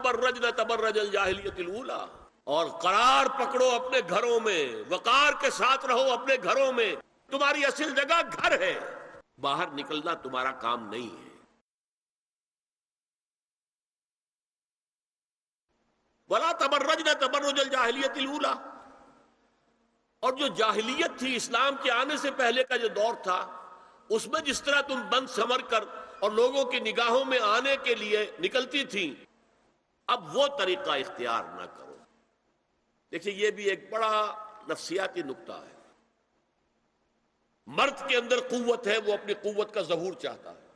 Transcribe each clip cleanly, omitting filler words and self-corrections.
تبرجن تبرج الجاہلیت الاولی، اور قرار پکڑو اپنے گھروں میں، وقار کے ساتھ رہو اپنے گھروں میں، تمہاری اصل جگہ گھر ہے، باہر نکلنا تمہارا کام نہیں ہے۔ ولا تبرجن تبرج الجاہلیت الاولی، اور جو جاہلیت تھی اسلام کے آنے سے پہلے کا جو دور تھا، اس میں جس طرح تم بند سمر کر اور لوگوں کی نگاہوں میں آنے کے لیے نکلتی تھی، اب وہ طریقہ اختیار نہ کرو۔ دیکھیے یہ بھی ایک بڑا نفسیاتی نکتہ ہے۔ مرد کے اندر قوت ہے، وہ اپنی قوت کا ظہور چاہتا ہے،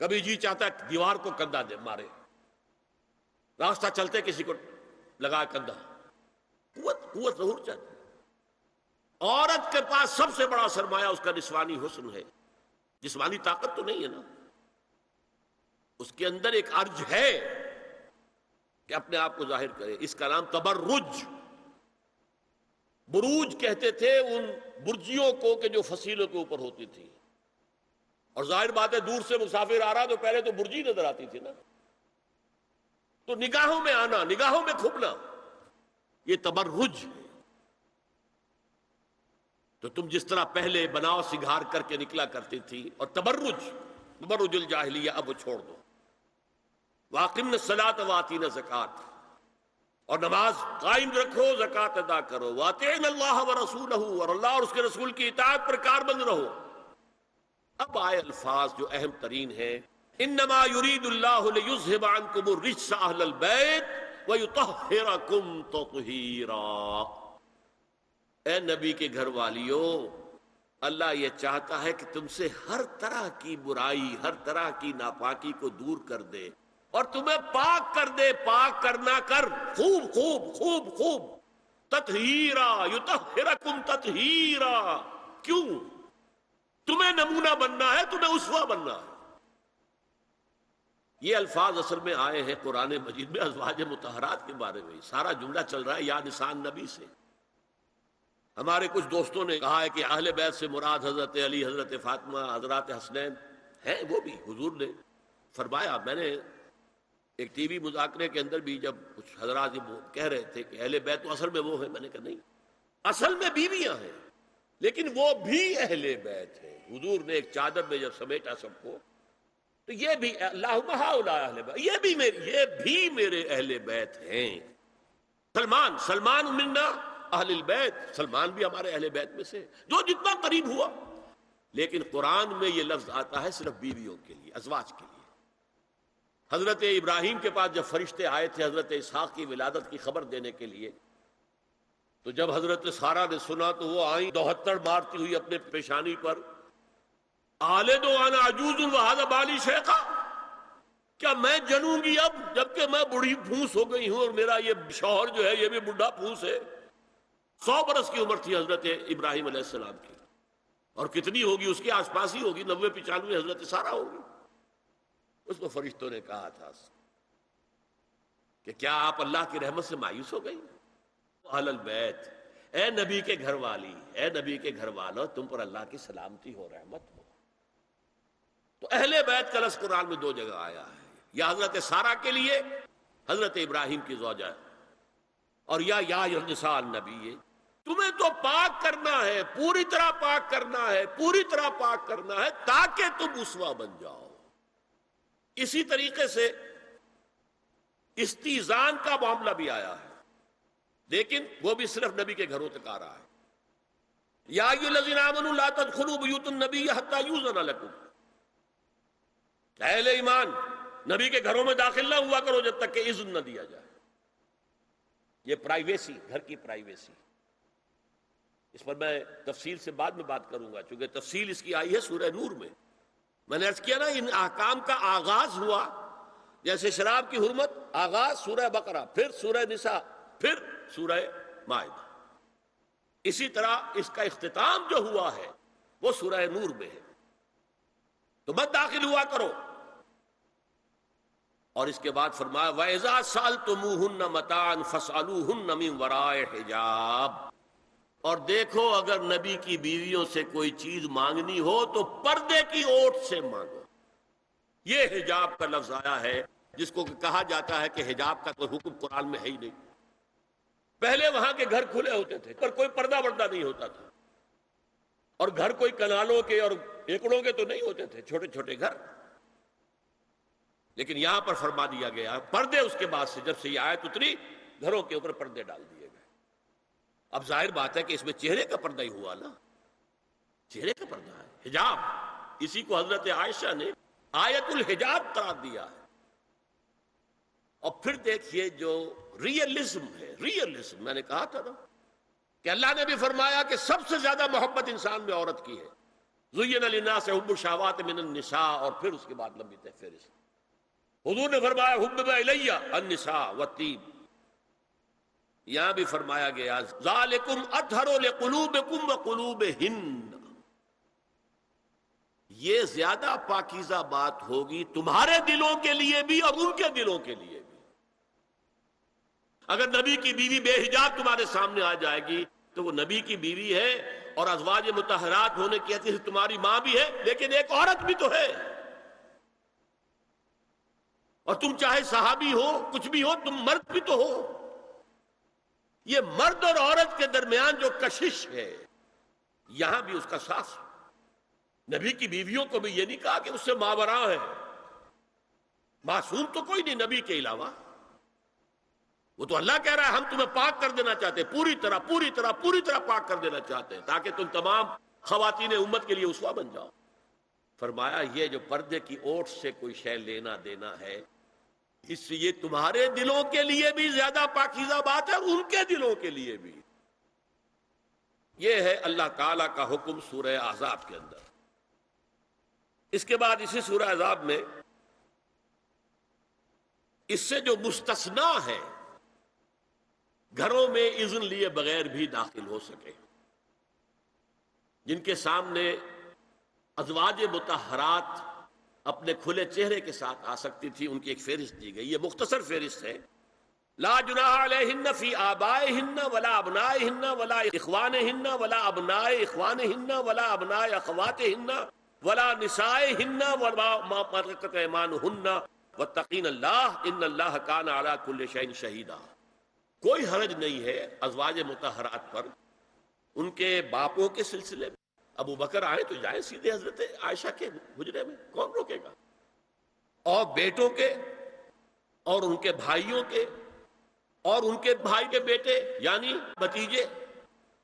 کبھی جی چاہتا ہے دیوار کو کندھا دے مارے، راستہ چلتے کسی کو لگا کندھا، قوت ظہور چاہتی ہے۔ عورت کے پاس سب سے بڑا سرمایہ اس کا نسوانی حسن ہے، جسمانی طاقت تو نہیں ہے نا، اس کے اندر ایک ارج ہے کہ اپنے آپ کو ظاہر کرے۔ اس کا نام تبرج، بروج کہتے تھے ان برجیوں کو کہ جو فصیلوں کے اوپر ہوتی تھی، اور ظاہر بات ہے دور سے مسافر آ رہا تو پہلے تو برجی نظر آتی تھی نا، تو نگاہوں میں آنا، نگاہوں میں کھپنا، یہ تبرج ہے۔ تو تم جس طرح پہلے بناؤ سنگھار کر کے نکلا کرتی تھی، اور تبرج الجاہلیہ اب وہ چھوڑ دو۔ واقمن الصلاۃ وآتین الزکوٰۃ، اور نماز قائم رکھو، زکوٰۃ ادا کرو۔ واطعن اللہ ورسولہ، اور اللہ اور اس کے رسول کی اطاعت پر کاربند رہو۔ اب آئے الفاظ جو اہم ترین ہیں، انما یرید اللہ لیذھب عنکم الرجس اہل البیت ویطہرکم تطہیرا۔ اے نبی کے گھر والیو، اللہ یہ چاہتا ہے کہ تم سے ہر طرح کی برائی، ہر طرح کی ناپاکی کو دور کر دے اور تمہیں پاک کر دے۔ پاک کرنا کر، خوب خوب خوب خوب، تطہیرا، یطہرکم تطہیرا۔ کیوں؟ تمہیں نمونہ بننا ہے، تمہیں اسوہ بننا ہے۔ یہ الفاظ اصل میں آئے ہیں قرآن مجید میں ازواج مطہرات کے بارے میں، سارا جملہ چل رہا ہے یا نسان نبی سے۔ ہمارے کچھ دوستوں نے کہا ہے کہ اہل بیت سے مراد حضرت علی، حضرت فاطمہ، حضرات حسنین ہیں، وہ بھی حضور نے فرمایا۔ میں نے ایک ٹی وی مذاکرے کے اندر بھی جب کچھ حضرات کہہ رہے تھے کہ اہل بیت تو اصل میں وہ ہیں، میں نے کہا نہیں، اصل میں بیویاں ہیں لیکن وہ بھی اہل بیت ہیں۔ حضور نے ایک چادر میں جب سمیٹا سب کو، تو یہ بھی اللہم ہؤلاء اہل بیت، یہ بھی میرے اہل بیت ہیں۔ سلمان منا اہل البیت، سلمان بھی ہمارے اہل بیت میں سے، جو جتنا قریب ہوا۔ لیکن قرآن میں یہ لفظ آتا ہے صرف بیویوں کے لیے، ازواج کے لیے۔ حضرت ابراہیم کے پاس جب فرشتے آئے تھے حضرت اسحاق کی ولادت کی خبر دینے کے لیے، تو جب حضرت سارہ نے سنا تو وہ آئیں دوہتڑ مارتی ہوئی اپنے پیشانی پر، آلد وانا عجوز وہذا بالی شیخا، کیا میں جنوں گی اب جبکہ میں بوڑھی پھونس ہو گئی ہوں اور میرا یہ شوہر جو ہے یہ بھی بڈھا پھونس ہے۔ 100 برس کی عمر تھی حضرت ابراہیم علیہ السلام کی، اور کتنی ہوگی اس کے آس پاس ہی ہوگی، 90-95 حضرت سارہ ہوگی۔ اس کو فرشتوں نے کہا تھا کہ کیا آپ اللہ کی رحمت سے مایوس ہو گئی؟ اہل البیت، اے نبی کے گھر والی، اے نبی کے گھر والو، تم پر اللہ کی سلامتی ہو، رحمت ہو۔ تو اہل بیت کا لفظ قرآن میں 2 جگہ آیا ہے، یا حضرت سارہ کے لیے حضرت ابراہیم کی زوجہ، اور یا نساء النبی، تمہیں تو پاک کرنا ہے، پوری طرح پاک کرنا ہے، پوری طرح پاک کرنا ہے تاکہ تم اسوہ بن جاؤ۔ اسی طریقے سے استیزان کا معاملہ بھی آیا ہے، لیکن وہ بھی صرف نبی کے گھروں تک آ رہا ہے۔ یا ایھا الذین آمنوا لا تدخلوا بیوت النبی حتی یؤذن لکم، اہل ایمان نبی کے گھروں میں داخل نہ ہوا کرو جب تک کہ اذن نہ دیا جائے۔ یہ پرائیویسی، گھر کی پرائیویسی، اس پر میں تفصیل سے بعد میں بات کروں گا، چونکہ تفصیل اس کی آئی ہے سورہ نور میں۔ میں نے عرض کیا نا، ان احکام کا آغاز ہوا جیسے شراب کی حرمت، آغاز سورہ بقرہ، پھر سورہ نساء، پھر سورہ مائدہ۔ اسی طرح اس کا اختتام جو ہوا ہے وہ سورہ نور میں ہے، تو مت داخل ہوا کرو۔ اور اس کے بعد فرمایا وَإِذَا سَأَلْتُمُوهُنَّ مَتَاعًا فَاسْأَلُوهُنَّ مِنْ وَرَاءِ حِجَابٍ، اور دیکھو اگر نبی کی بیویوں سے کوئی چیز مانگنی ہو تو پردے کی اوٹ سے مانگو۔ یہ حجاب کا لفظ آیا ہے جس کو کہا جاتا ہے کہ حجاب کا کوئی حکم قرآن میں ہے ہی نہیں. پہلے وہاں کے گھر کھلے ہوتے تھے پر کوئی پردہ وردہ نہیں ہوتا تھا، اور گھر کوئی کنالوں کے اور ایکڑوں کے تو نہیں ہوتے تھے، چھوٹے چھوٹے گھر. لیکن یہاں پر فرما دیا گیا پردے، اس کے بعد سے جب سے یہ آیت اتری گھروں کے اوپر پردے ڈال دیے گئے. اب ظاہر بات ہے کہ اس میں چہرے کا پردہ ہی ہوا نا، چہرے کا پردہ ہے حجاب. اسی کو حضرت عائشہ نے آیت الحجاب قرار دیا ہے. اور پھر دیکھیے جو ریئلزم ہے، ریئلزم میں نے کہا تھا نا کہ اللہ نے بھی فرمایا کہ سب سے زیادہ محبت انسان میں عورت کی ہے. زین للناس حب الشہوات من النساء، اور پھر اس کے بعد لمبی فہرست. حضور نے فرمایا حبب الی النساء والطیب. یہاں بھی فرمایا گیا ذالکم اطہر لقلوبکم وقلوبہن، یہ زیادہ پاکیزہ بات ہوگی تمہارے دلوں کے لیے بھی اور ان کے دلوں کے لیے بھی. اگر نبی کی بیوی بے حجاب تمہارے سامنے آ جائے گی تو وہ نبی کی بیوی ہے اور ازواج مطہرات ہونے کی حیثیت سے تمہاری ماں بھی ہے، لیکن ایک عورت بھی تو ہے. اور تم چاہے صحابی ہو کچھ بھی ہو، تم مرد بھی تو ہو. یہ مرد اور عورت کے درمیان جو کشش ہے یہاں بھی اس کا ساتھ. نبی کی بیویوں کو بھی یہ نہیں کہا کہ اس سے ماوراء ہے، معصوم تو کوئی نہیں نبی کے علاوہ. وہ تو اللہ کہہ رہا ہے ہم تمہیں پاک کر دینا چاہتے ہیں، پوری طرح پوری طرح پوری طرح پاک کر دینا چاہتے ہیں تاکہ تم تمام خواتین امت کے لیے اسوہ بن جاؤ. فرمایا یہ جو پردے کی اوٹ سے کوئی شے لینا دینا ہے، اس سے یہ تمہارے دلوں کے لیے بھی زیادہ پاکیزہ بات ہے، ان کے دلوں کے لیے بھی. یہ ہے اللہ تعالیٰ کا حکم سورہ احزاب کے اندر. اس کے بعد اسی سورہ احزاب میں اس سے جو مستثنا ہے گھروں میں اذن لیے بغیر بھی داخل ہو سکے، جن کے سامنے ازواج مطہرات اپنے کھلے چہرے کے ساتھ آ سکتی تھی، ان کی ایک فہرست دی گئی. یہ مختصر فہرست ہے. لا جناح علیہن فی آبائہن ولا ابنائہن ولا اخوانہن ولا ابناء اخوانہن ولا ابناء اخواتہن ولا نسائہن ولا ما ملکت ایمانہن واتقین اللہ ان اللہ کان علی کل شیء شہیدا. کوئی حرج نہیں ہے ازواج مطہرات پر ان کے باپوں کے سلسلے میں. ابو بکر آئے تو جائیں سیدھے حضرت عائشہ کے حجرے میں، کون روکے گا. اور بیٹوں کے اور ان کے بھائیوں کے اور ان کے بھائی کے بیٹے یعنی بھتیجے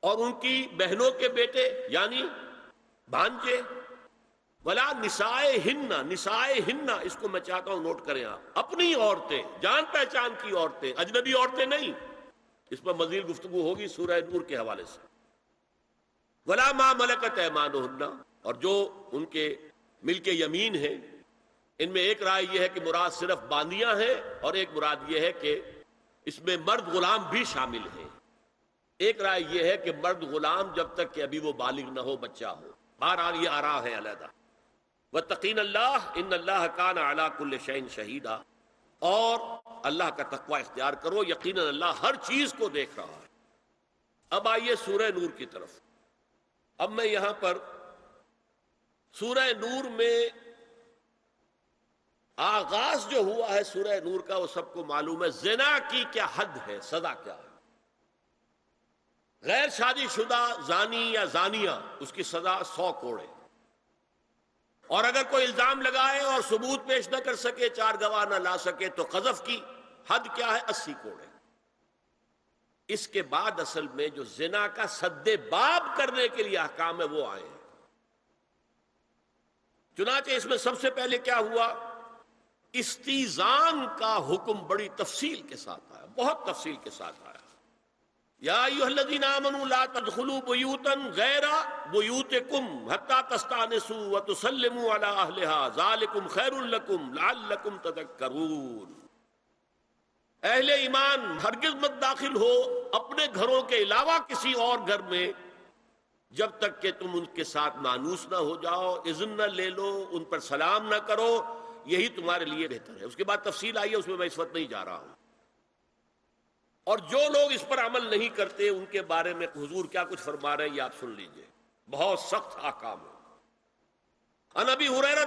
اور ان کی بہنوں کے بیٹے یعنی بھانجے. ولا نسائہن، نسائہن اس کو میں چاہتا ہوں نوٹ کریں آپ، اپنی عورتیں، جان پہچان کی عورتیں، اجنبی عورتیں نہیں. اس پر مزید گفتگو ہوگی سورہ نور کے حوالے سے. ولا ما ملکت ایمانہن، اور جو ان کے ملک یمین ہیں. ان میں ایک رائے یہ ہے کہ مراد صرف باندیاں ہیں اور ایک مراد یہ ہے کہ اس میں مرد غلام بھی شامل ہیں. ایک رائے یہ ہے کہ مرد غلام جب تک کہ ابھی وہ بالغ نہ ہو، بچہ ہو. بہرحال یہ آراء ہے علیحدہ. واتقین اللہ ان اللہ کان علی کل شیء شہیدا، اور اللہ کا تقوی اختیار کرو، یقیناً اللہ ہر چیز کو دیکھ رہا ہے. اب آئیے سورہ نور کی طرف. اب میں یہاں پر سورہ نور میں آغاز جو ہوا ہے سورہ نور کا وہ سب کو معلوم ہے. زنا کی کیا حد ہے، سزا کیا ہے. غیر شادی شدہ زانی یا زانیہ اس کی سزا 100 کوڑے، اور اگر کوئی الزام لگائے اور ثبوت پیش نہ کر سکے، 4 گواہ نہ لا سکے تو قذف کی حد کیا ہے، 80 کوڑے. اس کے بعد اصل میں جو زنا کا سد باب کرنے کے لیے احکام ہے وہ آئے ہیں. چنانچہ اس میں سب سے پہلے کیا ہوا، استیزان کا حکم بڑی تفصیل کے ساتھ آیا، بہت تفصیل کے ساتھ آیا. یا ایھا الذین آمنوا لا تدخلوا بیوتا غیر بیوتکم حتی تستأنسوا وتسلموا علی اہلہا ذالکم خیر لکم لعلکم تذکرون. اہل ایمان ہرگز مت داخل ہو اپنے گھروں کے علاوہ کسی اور گھر میں جب تک کہ تم ان کے ساتھ مانوس نہ ہو جاؤ، اذن نہ لے لو، ان پر سلام نہ کرو، یہی تمہارے لیے بہتر ہے. اس کے بعد تفصیل آئی ہے، اس میں میں اس وقت نہیں جا رہا ہوں. اور جو لوگ اس پر عمل نہیں کرتے ان کے بارے میں حضور کیا کچھ فرما رہے ہیں یہ آپ سن لیجئے. بہت سخت احکام ہے. عن ابی ہریرہ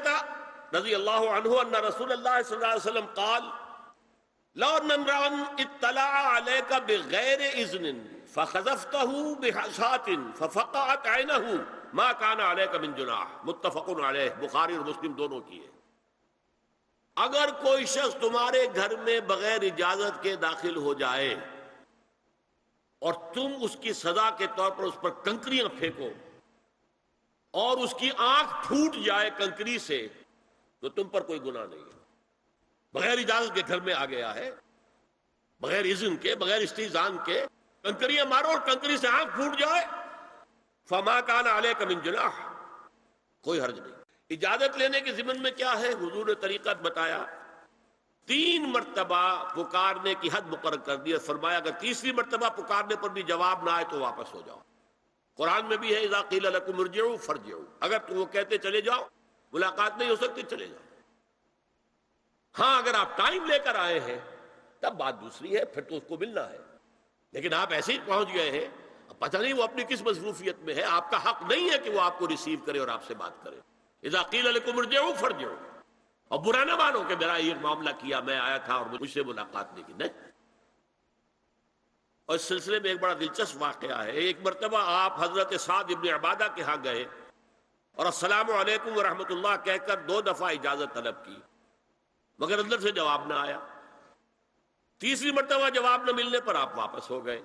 رضی اللہ عنہ ان رسول اللہ صلی اللہ علیہ وسلم قال لو ان امرا اطلع عليك بغیر اذن فخذفته بحصاة ففقعت عینه ما كان عليك من جناح، متفق علیہ، بخاری اور مسلم دونوں کی ہے۔ اگر کوئی شخص تمہارے گھر میں بغیر اجازت کے داخل ہو جائے اور تم اس کی سزا کے طور پر اس پر کنکریاں پھینکو اور اس کی آنکھ پھوٹ جائے کنکری سے، تو تم پر کوئی گناہ نہیں ہے۔ بغیر اجازت کے گھر میں آ گیا ہے، بغیر اذن کے، بغیر استئذان کے کنکریاں مارو اور کنکری سے آنکھ پھوٹ جائے، فما کان علیک من جناح، کوئی حرج نہیں۔ اجازت لینے کے ضمن میں کیا ہے؟ حضور نے طریقہ بتایا، 3 مرتبہ پکارنے کی حد مقرر کر دی، فرمایا اگر تیسری مرتبہ پکارنے پر بھی جواب نہ آئے تو واپس ہو جاؤ۔ قرآن میں بھی ہے اذا قیل لکم ارجعوا فارجعوا، اگر وہ کہتے چلے جاؤ، ملاقات نہیں ہو سکتی، چلے جاؤ۔ ہاں اگر آپ ٹائم لے کر آئے ہیں تب بات دوسری ہے، پھر تو اس کو ملنا ہے، لیکن آپ ایسے ہی پہنچ گئے ہیں، پتہ نہیں وہ اپنی کس مصروفیت میں ہے، آپ کا حق نہیں ہے کہ وہ آپ کو ریسیو کرے اور آپ سے بات کرے۔ اذا قیل لکم ارجعوا فارجعوا، اور برا نہ مانو کہ میرا یہ معاملہ کیا، میں آیا تھا اور مجھ سے ملاقات نہیں کی، نہیں۔ اور اس سلسلے میں ایک بڑا دلچسپ واقعہ ہے۔ ایک مرتبہ آپ حضرت سعد ابن عبادہ کے ہاں گئے اور السلام علیکم ورحمۃ اللہ کہہ کر 2 دفعہ اجازت طلب کی، مگر اندر سے جواب نہ آیا۔ تیسری مرتبہ جواب نہ ملنے پر آپ واپس ہو گئے۔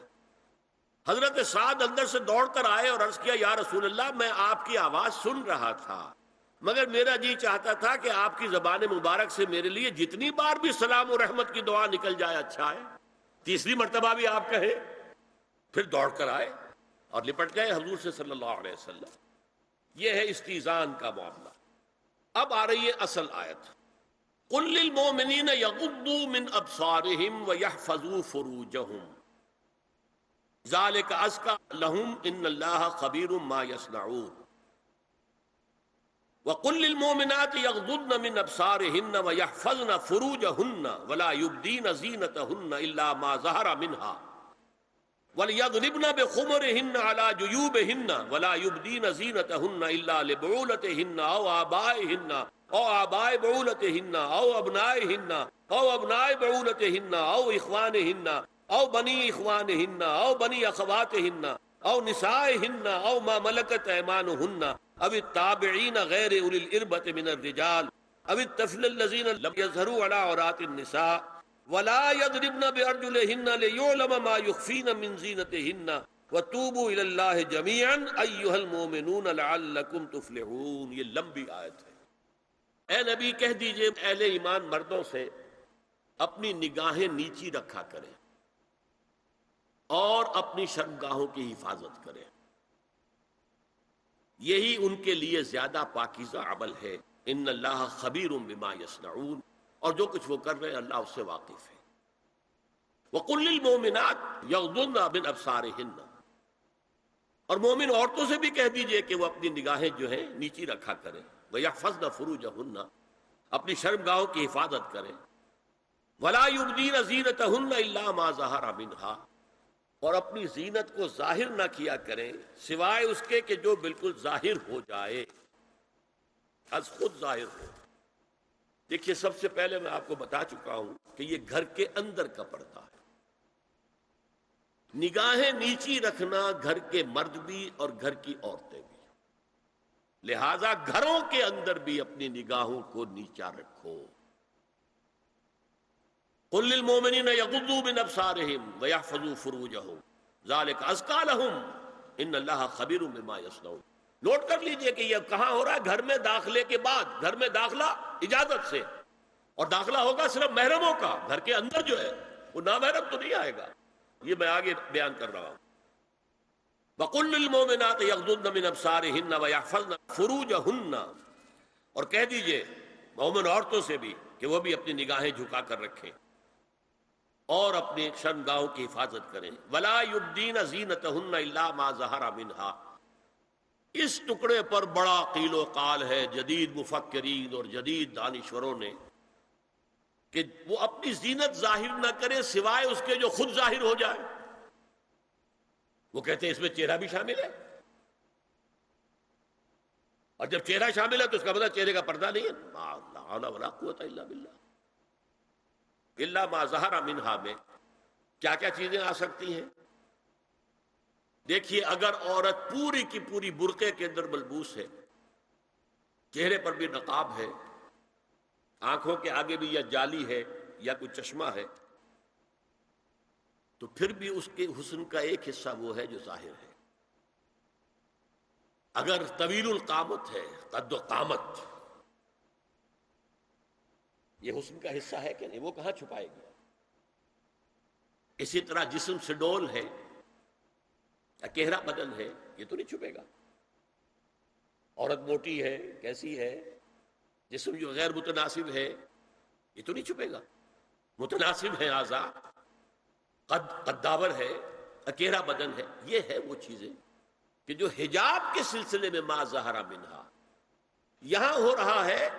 حضرت سعد اندر سے دوڑ کر آئے اور عرض کیا یا رسول اللہ، میں آپ کی آواز سن رہا تھا، مگر میرا جی چاہتا تھا کہ آپ کی زبان مبارک سے میرے لیے جتنی بار بھی سلام و رحمت کی دعا نکل جائے اچھا ہے، تیسری مرتبہ بھی آپ کہیں۔ پھر دوڑ کر آئے اور لپٹ گئے حضور سے صلی اللہ علیہ وسلم۔ یہ ہے استئذان کا معاملہ۔ اب آ رہی ہے اصل آیت، قل للمؤمنین یغضوا من ابصارہم ویحفظوا فروجہم ذلک ازکی لہم ان اللہ خبیر ما یصنعون وقل للمؤمنات یغضضن من ابصارهن ويحفظن فروجهن ولا يبدين زينتهن الا ما ظهر منها وليضربن بخمرهن على جيوبهن ولا يبدين زينتهن الا لبعولتهن او آبائهن او آباء بعولتهن او ابنائهن او ابناء بعولتهن او اخوانهن او بني اخوانهن او بني اخواتهن او نسائهن او ما ملكت ايمانهن او التابعین غیر اولی الاربۃ من الرجال او الطفل الذین لم یظہروا علی عورات النساء ولا یضربن بارجلہن لیعلم ما یخفین من زینتہن وتوبوا الی اللہ جمیعا ایھا المؤمنون لعلکم تفلحون۔ یہ لمبی آیت ہے۔ اے نبی کہہ دیجئے اہل ایمان مردوں سے اپنی نگاہیں نیچی رکھا کریں اور اپنی شرمگاہوں کی حفاظت کریں، یہی ان کے لیے زیادہ پاکیزہ عمل ہے۔ ان اللہ خبیر بما یصنعون، اور جو کچھ وہ کر رہے ہیں اللہ اس سے واقف ہے۔ وقل للمؤمنات یغضضن من ابصارہن، اور مومن عورتوں سے بھی کہہ دیجئے کہ وہ اپنی نگاہیں جو ہیں نیچی رکھا کریں، ویحفظن فروجہن، اپنی شرمگاہوں کی حفاظت کریں، ولا یبدین زینتہن الا ما ظہر منها، اور اپنی زینت کو ظاہر نہ کیا کریں سوائے اس کے کہ جو بالکل ظاہر ہو جائے، از خود ظاہر ہو۔ دیکھیے سب سے پہلے میں آپ کو بتا چکا ہوں کہ یہ گھر کے اندر کا پردہ ہے۔ نگاہیں نیچی رکھنا گھر کے مرد بھی اور گھر کی عورتیں بھی، لہذا گھروں کے اندر بھی اپنی نگاہوں کو نیچا رکھو۔ قل للمؤمنین یغضوا من ابصارہم ویحفظوا فروجہم ذلک ازکی لہم ان اللہ خبیر بما یصنعون۔ نوٹ کر لیجئے کہ یہ کہاں ہو رہا ہے؟ گھر میں داخلے کے بعد۔ گھر میں داخلہ اجازت سے، اور داخلہ ہوگا صرف محرموں کا، گھر کے اندر جو ہے وہ نامحرم تو نہیں آئے گا، یہ میں آگے بیان کر رہا ہوں۔ وقل للمؤمنات یغضضن من ابصارہن ویحفظن فروجہن، اور کہہ دیجئے مومن عورتوں سے بھی کہ وہ بھی اپنی نگاہیں جھکا کر رکھیں اور اپنی شرمگاہوں کی حفاظت کریں۔ ولا یبدین زینتہن الا ما ظہر منها، اس ٹکڑے پر بڑا قیل و قال ہے جدید مفکرین اور جدید دانشوروں نے کہ وہ اپنی زینت ظاہر نہ کرے سوائے اس کے جو خود ظاہر ہو جائے۔ وہ کہتے ہیں اس میں چہرہ بھی شامل ہے، اور جب چہرہ شامل ہے تو اس کا مطلب چہرے کا پردہ نہیں ہے. لا حول ولا قوت الا باللہ. الا ما ظہر منہا میں کیا کیا چیزیں آ سکتی ہیں؟ دیکھیے، اگر عورت پوری کی پوری برقعے کے اندر ملبوس ہے، چہرے پر بھی نقاب ہے، آنکھوں کے آگے بھی یا جالی ہے یا کوئی چشمہ ہے، تو پھر بھی اس کے حسن کا ایک حصہ وہ ہے جو ظاہر ہے. اگر طویل القامت ہے، قد و قامت، یہ حسن کا حصہ ہے کہ نہیں؟ وہ کہاں چھپائے گی؟ اسی طرح جسم سے ڈول ہے، اکیرا بدن ہے، یہ تو نہیں چھپے گا. عورت موٹی ہے، کیسی ہے، جسم جو غیر متناسب ہے، یہ تو نہیں چھپے گا. متناسب ہے اعضاء، قداور ہے، اکیرا بدن ہے، یہ ہے وہ چیزیں کہ جو حجاب کے سلسلے میں ما ظہر منہا. یہاں ہو رہا ہے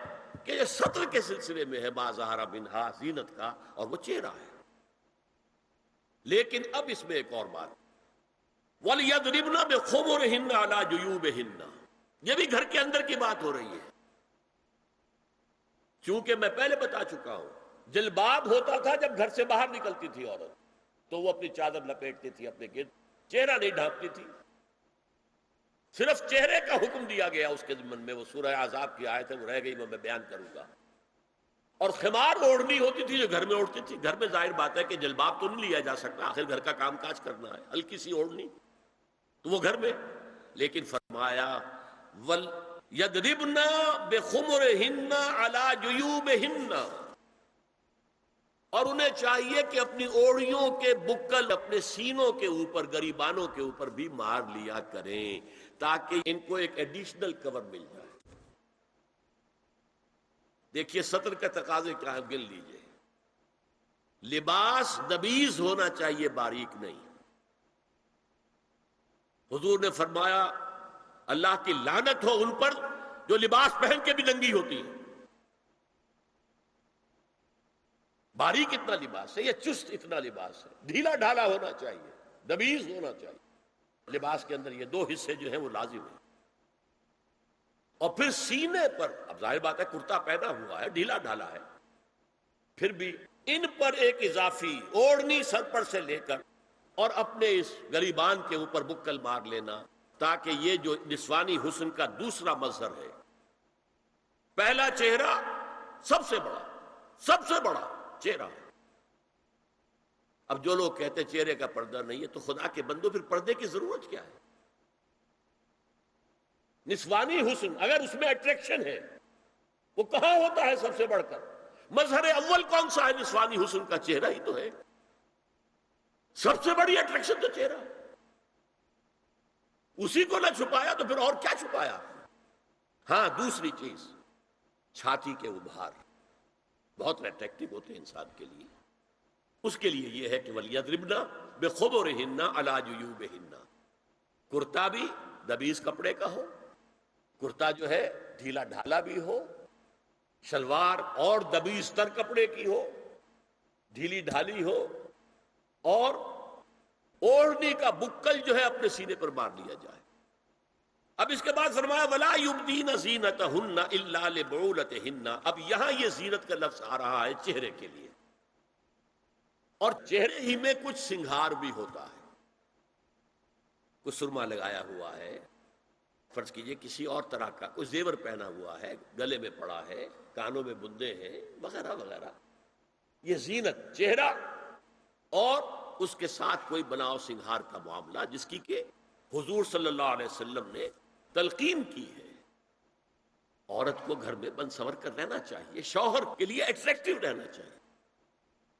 کہ جو سطر کے سلسلے میں ہے ما ظہر منہا، زینت کا، اور وہ چہرہ ہے. لیکن اب اس میں ایک اور بات، وَلْيَضْرِبْنَ بِخُمُرِهِنَّ عَلَى جُيُوبِهِنَّ، یہ بھی گھر کے اندر کی بات ہو رہی ہے. چونکہ میں پہلے بتا چکا ہوں، جلباب ہوتا تھا جب گھر سے باہر نکلتی تھی عورت، تو وہ اپنی چادر لپیٹتی تھی اپنے گرد، چہرہ نہیں ڈھانپتی تھی. صرف چہرے کا حکم دیا گیا اس کے ضمن میں. وہ سورہ احزاب کی آیت ہے، وہ رہ گئی، میں بیان کروں گا. اور خمار اوڑھنی ہوتی تھی جو گھر میں اوڑھتی تھی. گھر میں ظاہر بات ہے کہ جلباب تو نہیں لیا جا سکتا، آخر گھر کا کام کاج کرنا ہے، ہلکی سی اوڑھنی تو وہ گھر میں. لیکن فرمایا وَلْيَضْرِبْنَ بِخُمُرِهِنَّ عَلَى جُيُوبِهِنَّ، اور انہیں چاہیے کہ اپنی اوڑھیوں کے بکل اپنے سینوں کے اوپر، گریبانوں کے اوپر بھی مار لیا کریں، تاکہ ان کو ایک ایڈیشنل کور مل جائے. دیکھیے سطر کا تقاضے کیا ہے، گن لیجئے. لباس نبیذ ہونا چاہیے، باریک نہیں. حضور نے فرمایا اللہ کی لعنت ہو ان پر جو لباس پہن کے بھی ننگی ہوتی ہے. باریک اتنا لباس ہے یا چست اتنا لباس ہے؟ ڈھیلا ڈھالا ہونا چاہیے، نبیذ ہونا چاہیے. لباس کے اندر یہ دو حصے جو ہیں وہ لازم ہیں. اور پھر سینے پر، اب ظاہر بات ہے کرتا پہنا ہوا ہے، ڈھیلا ڈھالا ہے، پھر بھی ان پر ایک اضافی اوڑھنی سر پر سے لے کر اور اپنے اس گریبان کے اوپر بکل مار لینا، تاکہ یہ جو نسوانی حسن کا دوسرا مظہر ہے. پہلا چہرہ سب سے بڑا چہرہ. اب جو لوگ کہتے چہرے کا پردہ نہیں ہے، تو خدا کے بندو پھر پردے کی ضرورت کیا ہے؟ نسوانی حسن اگر اس میں اٹریکشن ہے، وہ کہاں ہوتا ہے سب سے بڑھ کر؟ مظہر اول کون سا ہے نسوانی حسن کا؟ چہرہ ہی تو ہے. سب سے بڑی اٹریکشن تو چہرہ، اسی کو نہ چھپایا تو پھر اور کیا چھپایا؟ ہاں دوسری چیز، چھاتی کے ابھار بہت اٹریکٹیو ہوتے ہیں انسان کے لیے. اس کے لیے یہ ہے کہ وَلْيَضْرِبْنَ بِخُمُرِهِنَّ عَلَى جُيُوبِهِنَّ. کرتا بھی نبیذ کپڑے کا ہو، کرتا جو ہے ڈھیلا ڈھالا بھی ہو، شلوار اور نبیذ تر کپڑے کی ہو، ڈھیلی ڈھالی ہو، اور اوڑھنی کا بکل جو ہے اپنے سینے پر مار لیا جائے. اب اس کے بعد فرمایا وَلَا يُبْدِينَ زِينَتَهُنَّ إِلَّا لِبُعُولَتِهِنَّ. اب یہاں یہ زینت کا لفظ آ رہا ہے چہرے کے لیے، اور چہرے ہی میں کچھ سنگھار بھی ہوتا ہے. کچھ سرما لگایا ہوا ہے، فرض کیجئے کسی اور طرح کا کوئی زیور پہنا ہوا ہے، گلے میں پڑا ہے، کانوں میں بندے ہیں، وغیرہ وغیرہ. یہ زینت چہرہ اور اس کے ساتھ کوئی بناؤ سنگھار کا معاملہ، جس کی کہ حضور صلی اللہ علیہ وسلم نے تلقین کی ہے. عورت کو گھر میں بن سور کر رہنا چاہیے، شوہر کے لیے اٹریکٹیو رہنا چاہیے.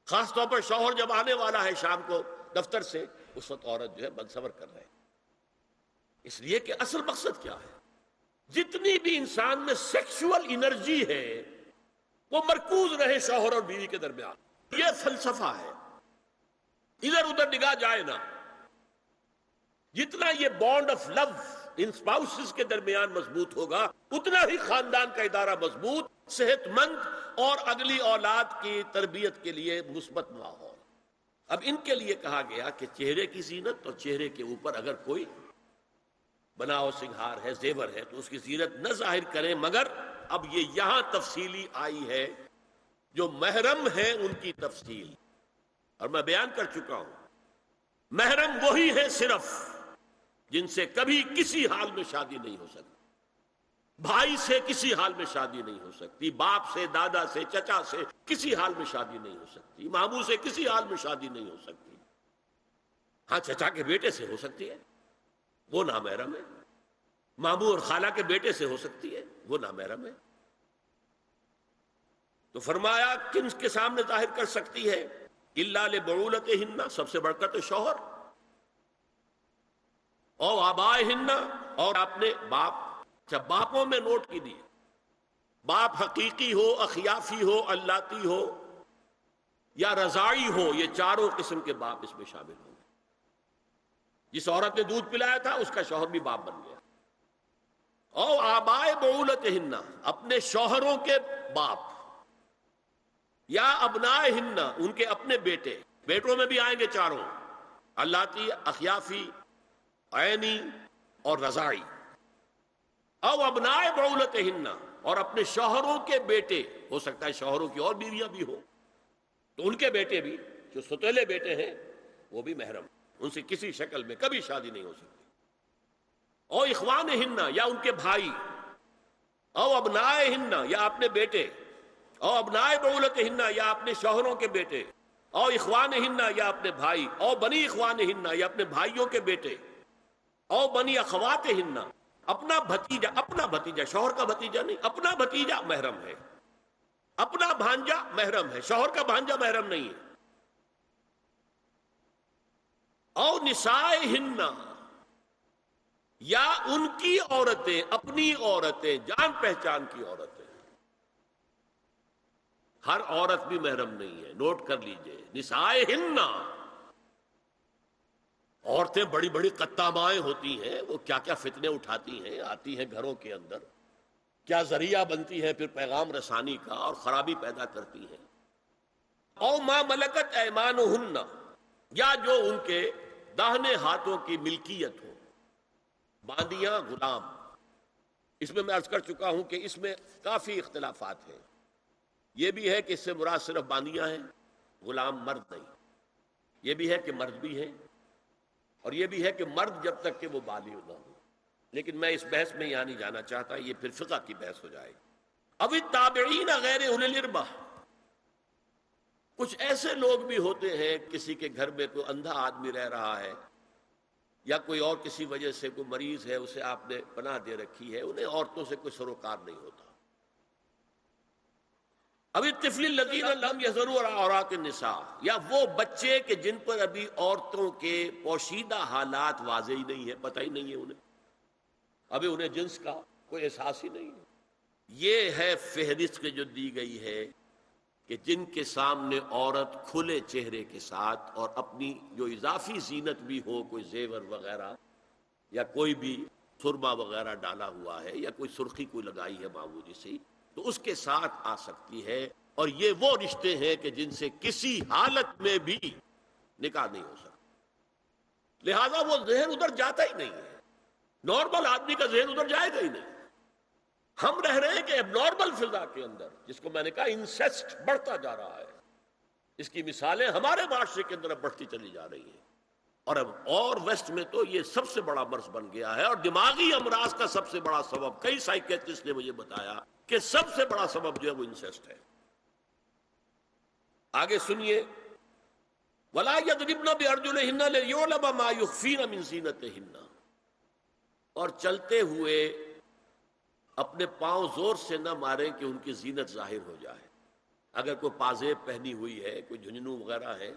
خاص طور پر شوہر جب آنے والا ہے شام کو دفتر سے، اس وقت عورت جو ہے بن سور کر رہے. اس لیے کہ اصل مقصد کیا ہے؟ جتنی بھی انسان میں سیکشول انرجی ہے وہ مرکوز رہے شوہر اور بیوی کے درمیان. یہ فلسفہ ہے، ادھر ادھر نگاہ جائے نہ. جتنا یہ bond of love in spouses کے درمیان مضبوط ہوگا، اتنا ہی خاندان کا ادارہ مضبوط، صحت مند اور اگلی اولاد کی تربیت کے لیے مثبت ماحول. اب ان کے لیے کہا گیا کہ چہرے کی زینت، اور چہرے کے اوپر اگر کوئی بناؤ سنگھار ہے، زیور ہے، تو اس کی زینت نہ ظاہر کریں، مگر اب یہ یہاں تفصیلی آئی ہے جو محرم ہے ان کی تفصیل، اور میں بیان کر چکا ہوں محرم وہی ہے صرف جن سے کبھی کسی حال میں شادی نہیں ہو سکتی، بھائی سے کسی حال میں شادی نہیں ہو سکتی، باپ سے، دادا سے، چچا سے کسی حال میں شادی نہیں ہو سکتی، ماموں سے کسی حال میں شادی نہیں ہو سکتی، ہاں چچا کے بیٹے سے ہو سکتی ہے، وہ نامحرم ہے، ماموں اور خالہ کے بیٹے سے ہو سکتی ہے، وہ نامحرم ہے۔ تو فرمایا کن کے سامنے ظاہر کر سکتی ہے؟ الا لبعولتہن، سب سے بڑھ کر تو شوہر، او آبائہن، اور اپنے باپ۔ اچھا، باپوں میں نوٹ کیجیے، باپ حقیقی ہو، اخیافی ہو، اللاتی ہو یا رضاعی ہو، یہ چاروں قسم کے باپ اس میں شامل ہوں گے۔ جس عورت نے دودھ پلایا تھا اس کا شوہر بھی باپ بن گیا۔ او آبائے بعولتہن، اپنے شوہروں کے باپ، یا ابنائہن، ان کے اپنے بیٹے، بیٹوں میں بھی آئیں گے چاروں، اللاتی، اخیافی، عینی اور رضاعی۔ او ابنائے بعولتہن، اور اپنے شوہروں کے بیٹے، ہو سکتا ہے شوہروں کی اور بیویاں بھی ہوں تو ان کے بیٹے بھی، جو ستیلے بیٹے ہیں وہ بھی محرم، ان سے کسی شکل میں کبھی شادی نہیں ہو سکتی۔ او اخوانہن، یا ان کے بھائی، او ابنائہن، یا اپنے بیٹے، او ابنائے بعولتہن، یا اپنے شوہروں کے بیٹے، او اخوانہن، یا اپنے بھائی، او بنی اخوانہن، یا اپنے بھائیوں کے بیٹے، او بنی اخواتہن، اپنا بھتیجا، اپنا بھتیجا، شوہر کا بھتیجا نہیں، اپنا بھتیجا محرم ہے، اپنا بھانجا محرم ہے، شوہر کا بھانجا محرم نہیں ہے۔ او نسائہن، یا ان کی عورتیں، اپنی عورتیں، جان پہچان کی عورتیں، ہر عورت بھی محرم نہیں ہے، نوٹ کر لیجئے، نسائہن، عورتیں بڑی بڑی قطامائیں ہوتی ہیں، وہ کیا کیا فتنے اٹھاتی ہیں، آتی ہیں گھروں کے اندر، کیا ذریعہ بنتی ہے پھر پیغام رسانی کا، اور خرابی پیدا کرتی ہیں۔ او ما ملکت ایمانہن، یا جو ان کے داہنے ہاتھوں کی ملکیت ہو، باندیاں، غلام۔ اس میں عرض کر چکا ہوں کہ اس میں کافی اختلافات ہیں، یہ بھی ہے کہ اس سے مراد صرف باندیاں ہیں، غلام مرد نہیں، یہ بھی ہے کہ مرد بھی ہیں، اور یہ بھی ہے کہ مرد جب تک کہ وہ بالغ نہ ہو، لیکن میں اس بحث میں یہاں نہیں جانا چاہتا، یہ پھر فقہ کی بحث ہو جائے گی۔ اب التابعین غیر اولی الاربہ، کچھ ایسے لوگ بھی ہوتے ہیں، کسی کے گھر میں کوئی اندھا آدمی رہ رہا ہے، یا کوئی اور کسی وجہ سے کوئی مریض ہے، اسے آپ نے پناہ دے رکھی ہے، انہیں عورتوں سے کوئی سروکار نہیں ہوتا۔ اب الطفل الذین لم یظہروا علی عورات النساء، یا وہ بچے کہ جن پر ابھی عورتوں کے پوشیدہ حالات واضح ہی نہیں ہے، پتہ ہی نہیں ہے انہیں، ابھی انہیں جنس کا کوئی احساس ہی نہیں ہے۔ یہ ہے فہرست کے جو دی گئی ہے کہ جن کے سامنے عورت کھلے چہرے کے ساتھ اور اپنی جو اضافی زینت بھی ہو، کوئی زیور وغیرہ یا کوئی بھی سرما وغیرہ ڈالا ہوا ہے یا کوئی سرخی کوئی لگائی ہے معمولی سی، تو اس کے ساتھ آ سکتی ہے، اور یہ وہ رشتے ہیں کہ جن سے کسی حالت میں بھی نکاح نہیں ہو سکتا، لہذا وہ ذہن ادھر جاتا ہی نہیں ہے، نارمل آدمی کا ذہن ادھر جائے گا ہی نہیں۔ ہم رہ رہے ہیں کہ اب نارمل فضا کے اندر، جس کو میں نے کہا انسیسٹ بڑھتا جا رہا ہے، اس کی مثالیں ہمارے معاشرے کے اندر اب بڑھتی چلی جا رہی ہیں، اور ویسٹ میں تو یہ سب سے بڑا مرض بن گیا ہے، اور دماغی امراض کا سب سے بڑا سبب، کئی سائیکیٹرسٹ نے مجھے بتایا کہ سب سے بڑا سبب جو ہے وہ انسیسٹ ہے۔ آگے سنیے، وَلَا يَضْرِبْنَ بِأَرْجُلِهِنَّ لِيُعْلَمَ مَا يُخْفِينَ مِنْ زِينَتِهِنَّ، اور چلتے ہوئے اپنے پاؤں زور سے نہ ماریں کہ ان کی زینت ظاہر ہو جائے۔ اگر کوئی پازیب پہنی ہوئی ہے، کوئی جھنجھنو وغیرہ ہے،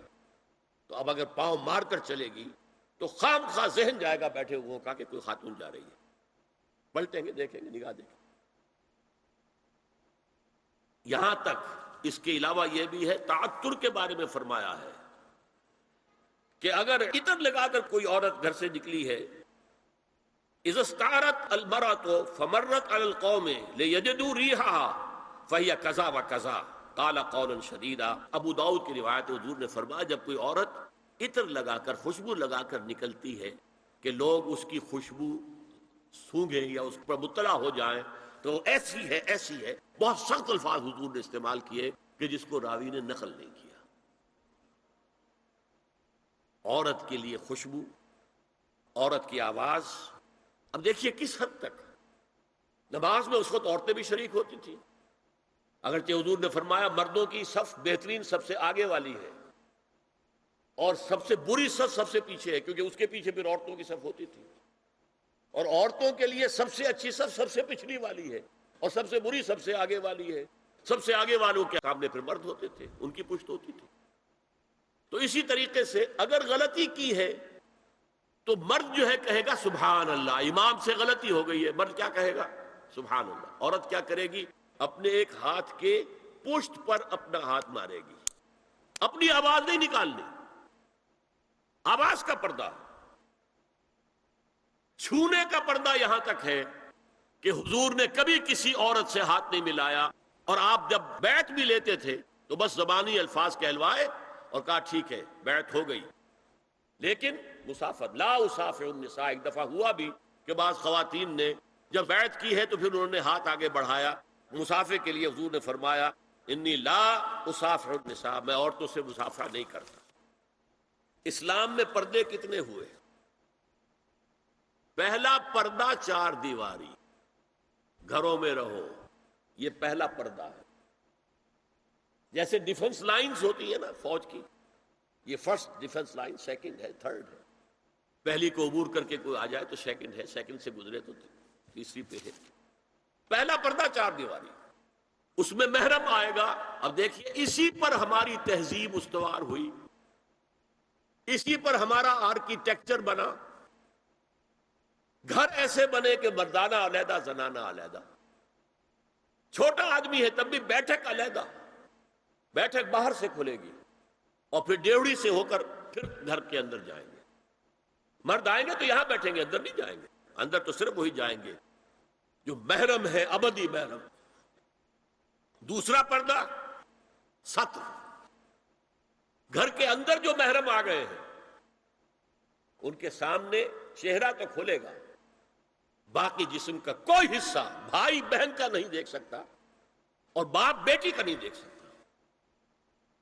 تو اب اگر پاؤں مار کر چلے گی تو خام خواہ ذہن جائے گا بیٹھے ہوئے کا کہ کوئی خاتون جا رہی ہے، پلٹیں گے، دیکھیں گے، نگاہ دیکھیں۔ یہاں تک اس کے علاوہ یہ بھی ہے، تعطر کے بارے میں فرمایا ہے کہ اگر عطر لگا کر کوئی عورت گھر سے نکلی ہے، اذا استعارت المرأة فمرت على القوم ليجدوا ريحها فهي كذا وكذا قال قولا شديدا۔ ابو داؤد کی روایت، حضور نے فرمایا جب کوئی عورت عطر لگا کر، خوشبو لگا کر نکلتی ہے کہ لوگ اس کی خوشبو سونگیں یا اس پر مطلع ہو جائیں تو ایسی ہے ایسی ہے، بہت سخت الفاظ حضور نے استعمال کیے کہ جس کو راوی نے نقل نہیں کیا۔ عورت کے لیے خوشبو، عورت کی آواز، اب دیکھیے کس حد تک نماز میں اس وقت عورتیں بھی شریک ہوتی تھیں، اگرچہ حضور نے فرمایا مردوں کی صف بہترین سب سے آگے والی ہے اور سب سے بری صف سب سے پیچھے ہے، کیونکہ اس کے پیچھے پھر عورتوں کی صف ہوتی تھی، اور عورتوں کے لیے سب سے اچھی صف سب سے پچھلی والی ہے اور سب سے بری سب سے آگے والی ہے۔ سب سے آگے والوں کے سامنے پھر مرد ہوتے تھے، ان کی پشت ہوتی تھی۔ تو اسی طریقے سے اگر غلطی کی ہے تو مرد جو ہے کہے گا سبحان اللہ، امام سے غلطی ہو گئی ہے، مرد کیا کہے گا؟ سبحان اللہ۔ عورت کیا کرے گی؟ اپنے ایک ہاتھ کے پشت پر اپنا ہاتھ مارے گی، اپنی آواز نہیں نکالنی، آواز کا پردہ، چھونے کا پردہ یہاں تک ہے کہ حضور نے کبھی کسی عورت سے ہاتھ نہیں ملایا، اور آپ جب بیعت بھی لیتے تھے تو بس زبانی الفاظ کہلوائے اور کہا ٹھیک ہے بیعت ہو گئی، لیکن مسافر لا اسافر النساء، ایک دفعہ ہوا بھی کہ بعض خواتین نے جب بیعت کی ہے تو پھر انہوں نے ہاتھ آگے بڑھایا مسافر کے لیے، حضور نے فرمایا انی لا اسافر النساء، میں عورتوں سے مسافرہ نہیں کرتا۔ اسلام میں پردے کتنے ہوئے؟ پہلا پردہ 4 دیواری، گھروں میں رہو، یہ پہلا پردہ ہے۔ جیسے ڈیفنس لائنز ہوتی ہیں نا فوج کی، یہ فرسٹ ڈیفنس لائن، سیکنڈ ہے، تھرڈ ہے، پہلی کو عبور کر کے کوئی آ جائے تو سیکنڈ ہے، سیکنڈ سے گزرے تو تیسری پہ ہے۔ پہلا پردہ 4 دیواری، اس میں محرم آئے گا۔ اب دیکھیے اسی پر ہماری تہذیب استوار ہوئی، اسی پر ہمارا آرکیٹیکچر بنا، گھر ایسے بنے کہ مردانہ علیحدہ زنانہ علیحدہ، چھوٹا آدمی ہے تب بھی بیٹھک علیحدہ، بیٹھک باہر سے کھلے گی اور پھر ڈیوڑی سے ہو کر پھر گھر کے اندر جائیں گے، مرد آئیں گے تو یہاں بیٹھیں گے، اندر نہیں جائیں گے، اندر تو صرف وہی جائیں گے جو محرم ہے، ابدی محرم۔ دوسرا پردہ ستر، گھر کے اندر جو محرم آ گئے ہیں ان کے سامنے چہرہ تو کھلے گا، باقی جسم کا کوئی حصہ بھائی بہن کا نہیں دیکھ سکتا، اور باپ بیٹی کا نہیں دیکھ سکتا،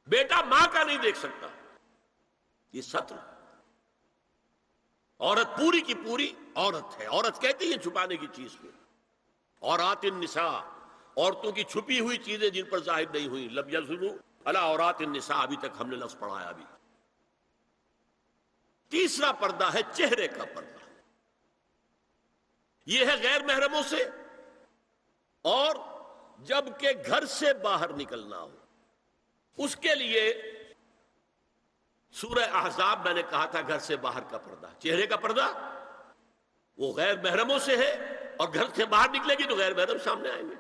بیٹا ماں کا نہیں دیکھ سکتا۔ یہ ستر، عورت پوری کی پوری عورت ہے۔ عورت کہتی ہے چھپانے کی چیز کو، عورات النساء، عورتوں کی چھپی ہوئی چیزیں جن پر ظاہر نہیں ہوئی، لم یظہروا علی عورات النساء، ابھی تک ہم نے لفظ پڑھایا بھی۔ تیسرا پردہ ہے چہرے کا پردہ، یہ ہے غیر محرموں سے، اور جب کہ گھر سے باہر نکلنا ہو اس کے لیے سورہ احزاب میں نے کہا تھا گھر سے باہر کا پردہ، چہرے کا پردہ وہ غیر محرموں سے ہے، اور گھر سے باہر نکلے گی تو غیر محرم سامنے آئیں گے۔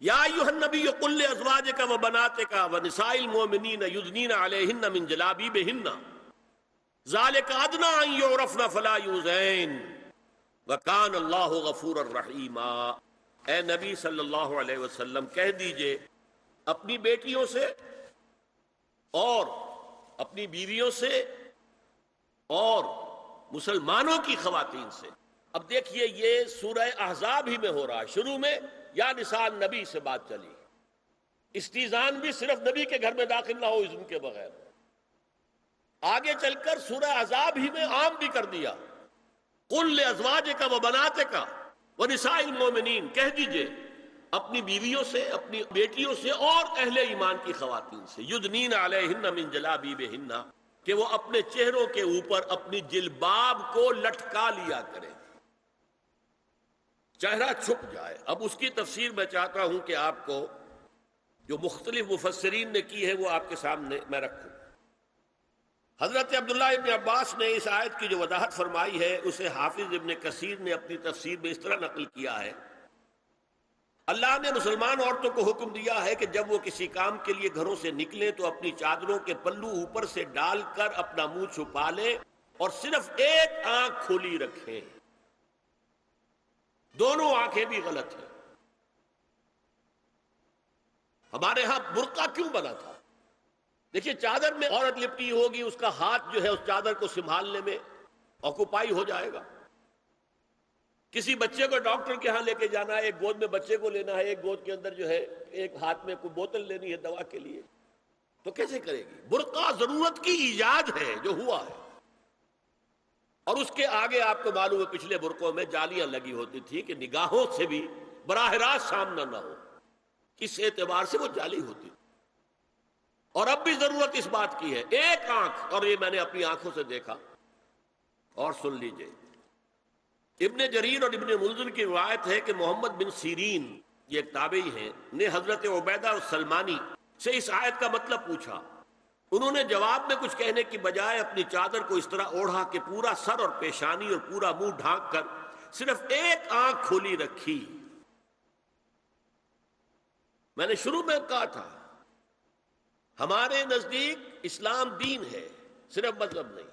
یا ایھا النبی قل لازواجک وبناتک ونساء المؤمنین یدنین علیہن من جلابیبہن ذالک ادنی ان یعرفن فلا یؤذین وکان اللہ غفورا رحیما۔ اے نبی صلی اللہ علیہ وسلم کہہ دیجئے اپنی بیٹیوں سے اور اپنی بیویوں سے اور مسلمانوں کی خواتین سے۔ اب دیکھیے یہ سورہ احزاب ہی میں ہو رہا ہے، شروع میں یا نساء نبی سے بات چلی، استیزان بھی صرف نبی کے گھر میں داخل نہ ہو اذن کے بغیر، آگے چل کر سورہ احزاب ہی میں عام بھی کر دیا، قل لازواجک وبناتک ونساء المؤمنین، کہہ دیجئے اپنی بیویوں سے، اپنی بیٹیوں سے اور اہل ایمان کی خواتین سے، یدنین علیہن من جلابیبہن، کہ وہ اپنے چہروں کے اوپر اپنی جلباب کو لٹکا لیا کریں، چہرہ چھپ جائے۔ اب اس کی تفسیر میں چاہتا ہوں کہ آپ کو جو مختلف مفسرین نے کی ہے وہ آپ کے سامنے میں رکھوں۔ حضرت عبداللہ ابن عباس نے اس آیت کی جو وضاحت فرمائی ہے اسے حافظ ابن کثیر نے اپنی تفسیر میں اس طرح نقل کیا ہے، اللہ نے مسلمان عورتوں کو حکم دیا ہے کہ جب وہ کسی کام کے لیے گھروں سے نکلیں تو اپنی چادروں کے پلو اوپر سے ڈال کر اپنا منہ چھپا لیں اور صرف ایک آنکھ کھلی رکھیں، دونوں آنکھیں بھی غلط ہیں۔ ہمارے ہاں برقع کیوں بنا تھا؟ دیکھیے چادر میں عورت لپٹی ہوگی، اس کا ہاتھ جو ہے اس چادر کو سنبھالنے میں آکوپائی ہو جائے گا، کسی بچے کو ڈاکٹر کے ہاں لے کے جانا ہے، ایک گود میں بچے کو لینا ہے، ایک گود کے اندر جو ہے ایک ہاتھ میں کوئی بوتل لینی ہے دوا کے لیے، تو کیسے کرے گی؟ برقع ضرورت کی ایجاد ہے جو ہوا ہے، اور اس کے آگے آپ کو معلوم ہے پچھلے برقعوں میں جالیاں لگی ہوتی تھی کہ نگاہوں سے بھی براہ راست سامنا نہ ہو، اس اعتبار سے وہ جالی ہوتی تھی۔ اور اب بھی ضرورت اس بات کی ہے، ایک آنکھ، اور یہ میں نے اپنی آنکھوں سے دیکھا، اور سن لیجئے، ابن جریر اور ابن منذر کی روایت ہے کہ محمد بن سیرین، یہ ایک تابعی ہیں، نے حضرت عبیدہ السلمانی سے اس آیت کا مطلب پوچھا۔ انہوں نے جواب میں کچھ کہنے کی بجائے اپنی چادر کو اس طرح اوڑھا کہ پورا سر اور پیشانی اور پورا منہ ڈھانک کر صرف ایک آنکھ کھلی رکھی۔ میں نے شروع میں کہا تھا، ہمارے نزدیک اسلام دین ہے، صرف مذہب نہیں۔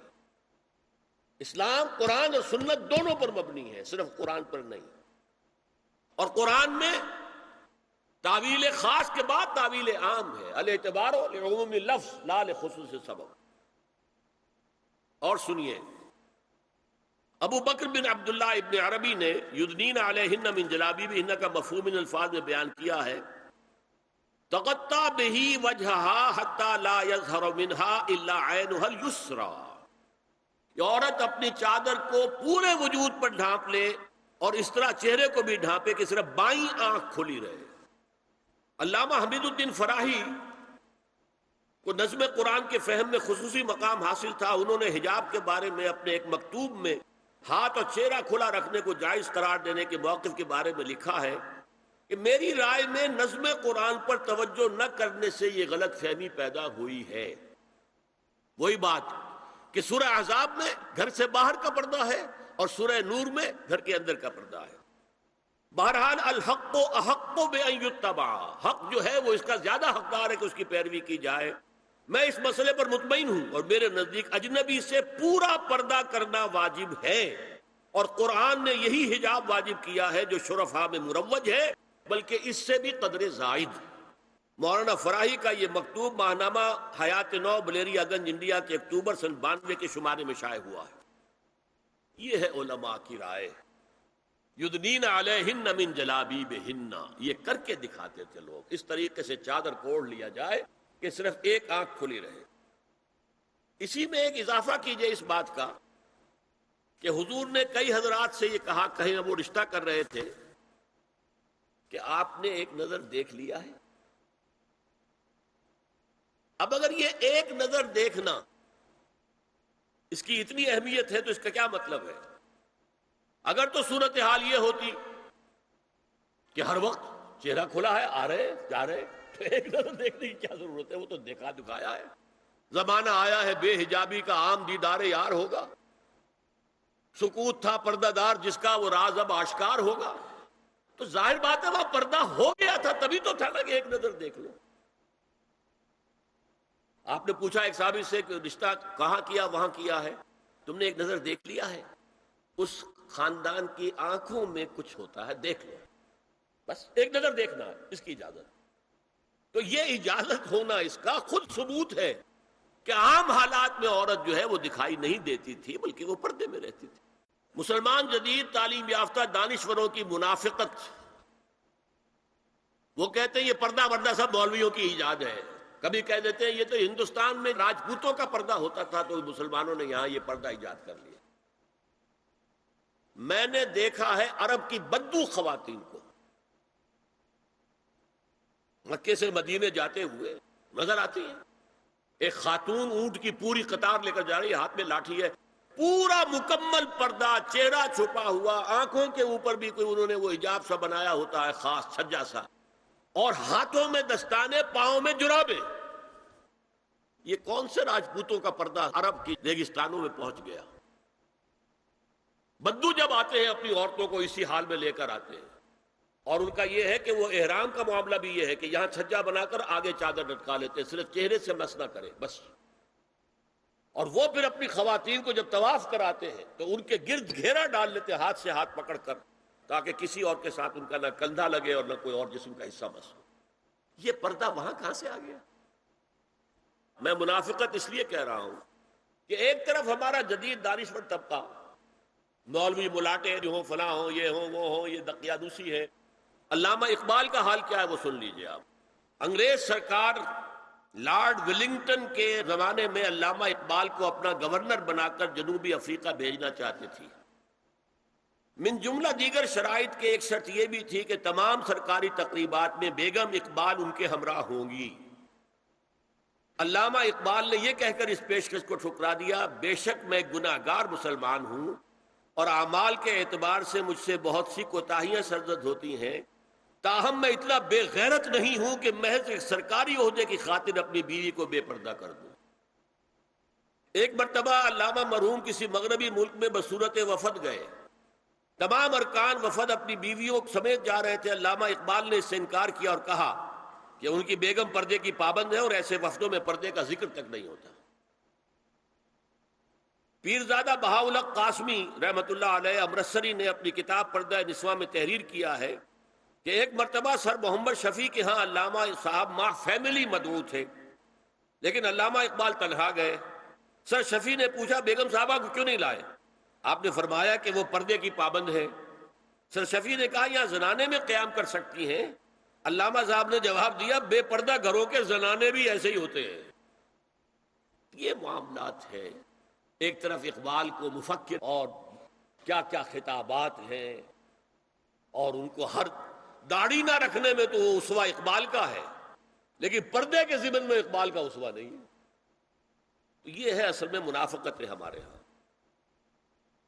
اسلام قرآن اور سنت دونوں پر مبنی ہے، صرف قرآن پر نہیں۔ اور قرآن میں تعویل خاص کے بعد تعویل عام ہے، الاعتبار لعموم لفظ لا لخصوص سبب۔ اور سنیے، ابو بکر بن عبداللہ ابن عربی نے یدنین علیہن من جلابیبہن کا مفہوم ان الفاظ میں بیان کیا ہے، تغطى به وجهها حتى لا يظهر منها الا عينها اليسرى، یہ عورت اپنی چادر کو پورے وجود پر ڈھانپ لے اور اس طرح چہرے کو بھی ڈھانپے کہ صرف بائیں آنکھ کھلی رہے۔ علامہ حمید الدین فراہی کو نظم قرآن کے فہم میں خصوصی مقام حاصل تھا، انہوں نے حجاب کے بارے میں اپنے ایک مکتوب میں ہاتھ اور چہرہ کھلا رکھنے کو جائز قرار دینے کے موقف کے بارے میں لکھا ہے کہ میری رائے میں نظم قرآن پر توجہ نہ کرنے سے یہ غلط فہمی پیدا ہوئی ہے۔ وہی بات کہ سورہ احزاب میں گھر سے باہر کا پردہ ہے اور سورہ نور میں گھر کے اندر کا پردہ ہے۔ بہرحال الحق احق بان یتبع، حق جو ہے وہ اس کا زیادہ حقدار ہے کہ اس کی پیروی کی جائے۔ میں اس مسئلے پر مطمئن ہوں، اور میرے نزدیک اجنبی سے پورا پردہ کرنا واجب ہے، اور قرآن نے یہی حجاب واجب کیا ہے جو شرفاء میں مروج ہے، بلکہ اس سے بھی قدر زائد۔ مولانا فراہی کا یہ مکتوب ماہنامہ حیات نو بلیریا گنج انڈیا کے اکتوبر سن 92 کے شمارے میں شائع ہوا ہے۔ یہ ہے علماء کی رائے، یدنین علیہن من جلابیبہن، یہ کر کے دکھاتے تھے لوگ، اس طریقے سے چادر کو اوڑھ لیا جائے کہ صرف ایک آنکھ کھلی رہے۔ اسی میں ایک اضافہ کیجئے اس بات کا کہ حضور نے کئی حضرات سے یہ کہا، کہیں وہ رشتہ کر رہے تھے، کہ آپ نے ایک نظر دیکھ لیا ہے۔ اب اگر یہ ایک نظر دیکھنا اس کی اتنی اہمیت ہے تو اس کا کیا مطلب ہے؟ اگر تو صورتحال یہ ہوتی کہ ہر وقت چہرہ کھلا ہے، آ رہے جا رہے، تو ایک نظر دیکھنے کی کیا ضرورت ہے؟ وہ تو دیکھا دکھایا ہے۔ زمانہ آیا ہے بے حجابی کا، عام دیدار یار ہوگا، سکوت تھا پردہ دار جس کا، وہ راز اب آشکار ہوگا۔ تو ظاہر بات ہے وہاں پردہ ہو گیا تھا، تبھی تو تھا نا کہ ایک نظر دیکھ لو۔ آپ نے پوچھا ایک صحابی سے کہ رشتہ کہاں کیا؟ وہاں کیا ہے، تم نے ایک نظر دیکھ لیا ہے؟ اس خاندان کی آنکھوں میں کچھ ہوتا ہے، دیکھ لو، بس ایک نظر دیکھنا ہے، اس کی اجازت۔ تو یہ اجازت ہونا اس کا خود ثبوت ہے کہ عام حالات میں عورت جو ہے وہ دکھائی نہیں دیتی تھی، بلکہ وہ پردے میں رہتی تھی۔ مسلمان جدید تعلیم یافتہ دانشوروں کی منافقت، وہ کہتے ہیں یہ پردہ وردہ سب مولویوں کی ایجاد ہے، کبھی کہہ دیتے ہیں یہ تو ہندوستان میں راجپوتوں کا پردہ ہوتا تھا تو مسلمانوں نے یہاں یہ پردہ ایجاد کر لیا۔ میں نے دیکھا ہے عرب کی بدو خواتین کو مکے سے مدینے جاتے ہوئے نظر آتی ہیں، ایک خاتون اونٹ کی پوری قطار لے کر جا رہی ہے، ہاتھ میں لاٹھی ہے، پورا مکمل پردہ، چہرہ چھپا ہوا، آنکھوں کے اوپر بھی کوئی انہوں نے وہ حجاب سا بنایا ہوتا ہے خاص چھجا سا، اور ہاتھوں میں دستانے، پاؤں میں جرابے۔ یہ کون سے راجپوتوں کا پردہ عرب کی ریگستانوں میں پہنچ گیا؟ بدو جب آتے ہیں اپنی عورتوں کو اسی حال میں لے کر آتے ہیں، اور ان کا یہ ہے کہ وہ احرام کا معاملہ بھی یہ ہے کہ یہاں چھجا بنا کر آگے چادر لٹکا لیتے ہیں، صرف چہرے سے مس نہ کرے بس۔ اور وہ پھر اپنی خواتین کو جب طواف کراتے ہیں تو ان کے گرد گھیرا ڈال لیتے ہاتھ سے ہاتھ پکڑ کر، تاکہ کسی اور کے ساتھ ان کا نہ کندھا لگے اور نہ کوئی اور جسم کا حصہ مس ہو۔ یہ پردہ وہاں کہاں سے آ گیا؟ میں منافقت اس لیے کہہ رہا ہوں کہ ایک طرف ہمارا جدید دانشور طبقہ مولوی ملاٹے جو ہوں، فلاں ہوں، یہ ہوں، وہ ہوں، یہ دقیانوسی ہے۔ علامہ اقبال کا حال کیا ہے وہ سن لیجئے آپ۔ انگریز سرکار لارڈ ولنگٹن کے زمانے میں علامہ اقبال کو اپنا گورنر بنا کر جنوبی افریقہ بھیجنا چاہتے تھی۔ من جملہ دیگر شرائط کے ایک شرط یہ بھی تھی کہ تمام سرکاری تقریبات میں بیگم اقبال ان کے ہمراہ ہوں گی۔ علامہ اقبال نے یہ کہہ کر اس پیشکش کو ٹھکرا دیا، بے شک میں گناہ گار مسلمان ہوں اور اعمال کے اعتبار سے مجھ سے بہت سی کوتاہیاں سرزد ہوتی ہیں، تاہم میں اتنا بے غیرت نہیں ہوں کہ محض ایک سرکاری عہدے کی خاطر اپنی بیوی کو بے پردہ کر دوں۔ ایک مرتبہ علامہ مرحوم کسی مغربی ملک میں بصورت وفد گئے، تمام ارکان وفد اپنی بیویوں سمیت جا رہے تھے۔ علامہ اقبال نے اس سے انکار کیا اور کہا کہ ان کی بیگم پردے کی پابند ہے اور ایسے وفدوں میں پردے کا ذکر تک نہیں ہوتا۔ پیرزادہ بہاؤالحق قاسمی رحمۃ اللہ علیہ امرتسری نے اپنی کتاب پردہ نسواں میں تحریر کیا ہے کہ ایک مرتبہ سر محمد شفیع کے ہاں علامہ صاحب ماہ فیملی مدعو تھے، لیکن علامہ اقبال تنہا گئے۔ سر شفیع نے پوچھا بیگم صاحبہ کو کیوں نہیں لائے؟ آپ نے فرمایا کہ وہ پردے کی پابند ہے۔ سر شفیع نے کہا یہاں زنانے میں قیام کر سکتی ہیں؟ علامہ صاحب نے جواب دیا بے پردہ گھروں کے زنانے بھی ایسے ہی ہوتے ہیں۔ یہ معاملات ہے۔ ایک طرف اقبال کو مفکر اور کیا کیا خطابات ہیں، اور ان کو ہر داڑھی نہ رکھنے میں تو اسوہ اقبال کا ہے، لیکن پردے کے ضمن میں اقبال کا اسوہ نہیں ہے۔ تو یہ ہے اصل میں منافقت ہے ہمارے ہاں۔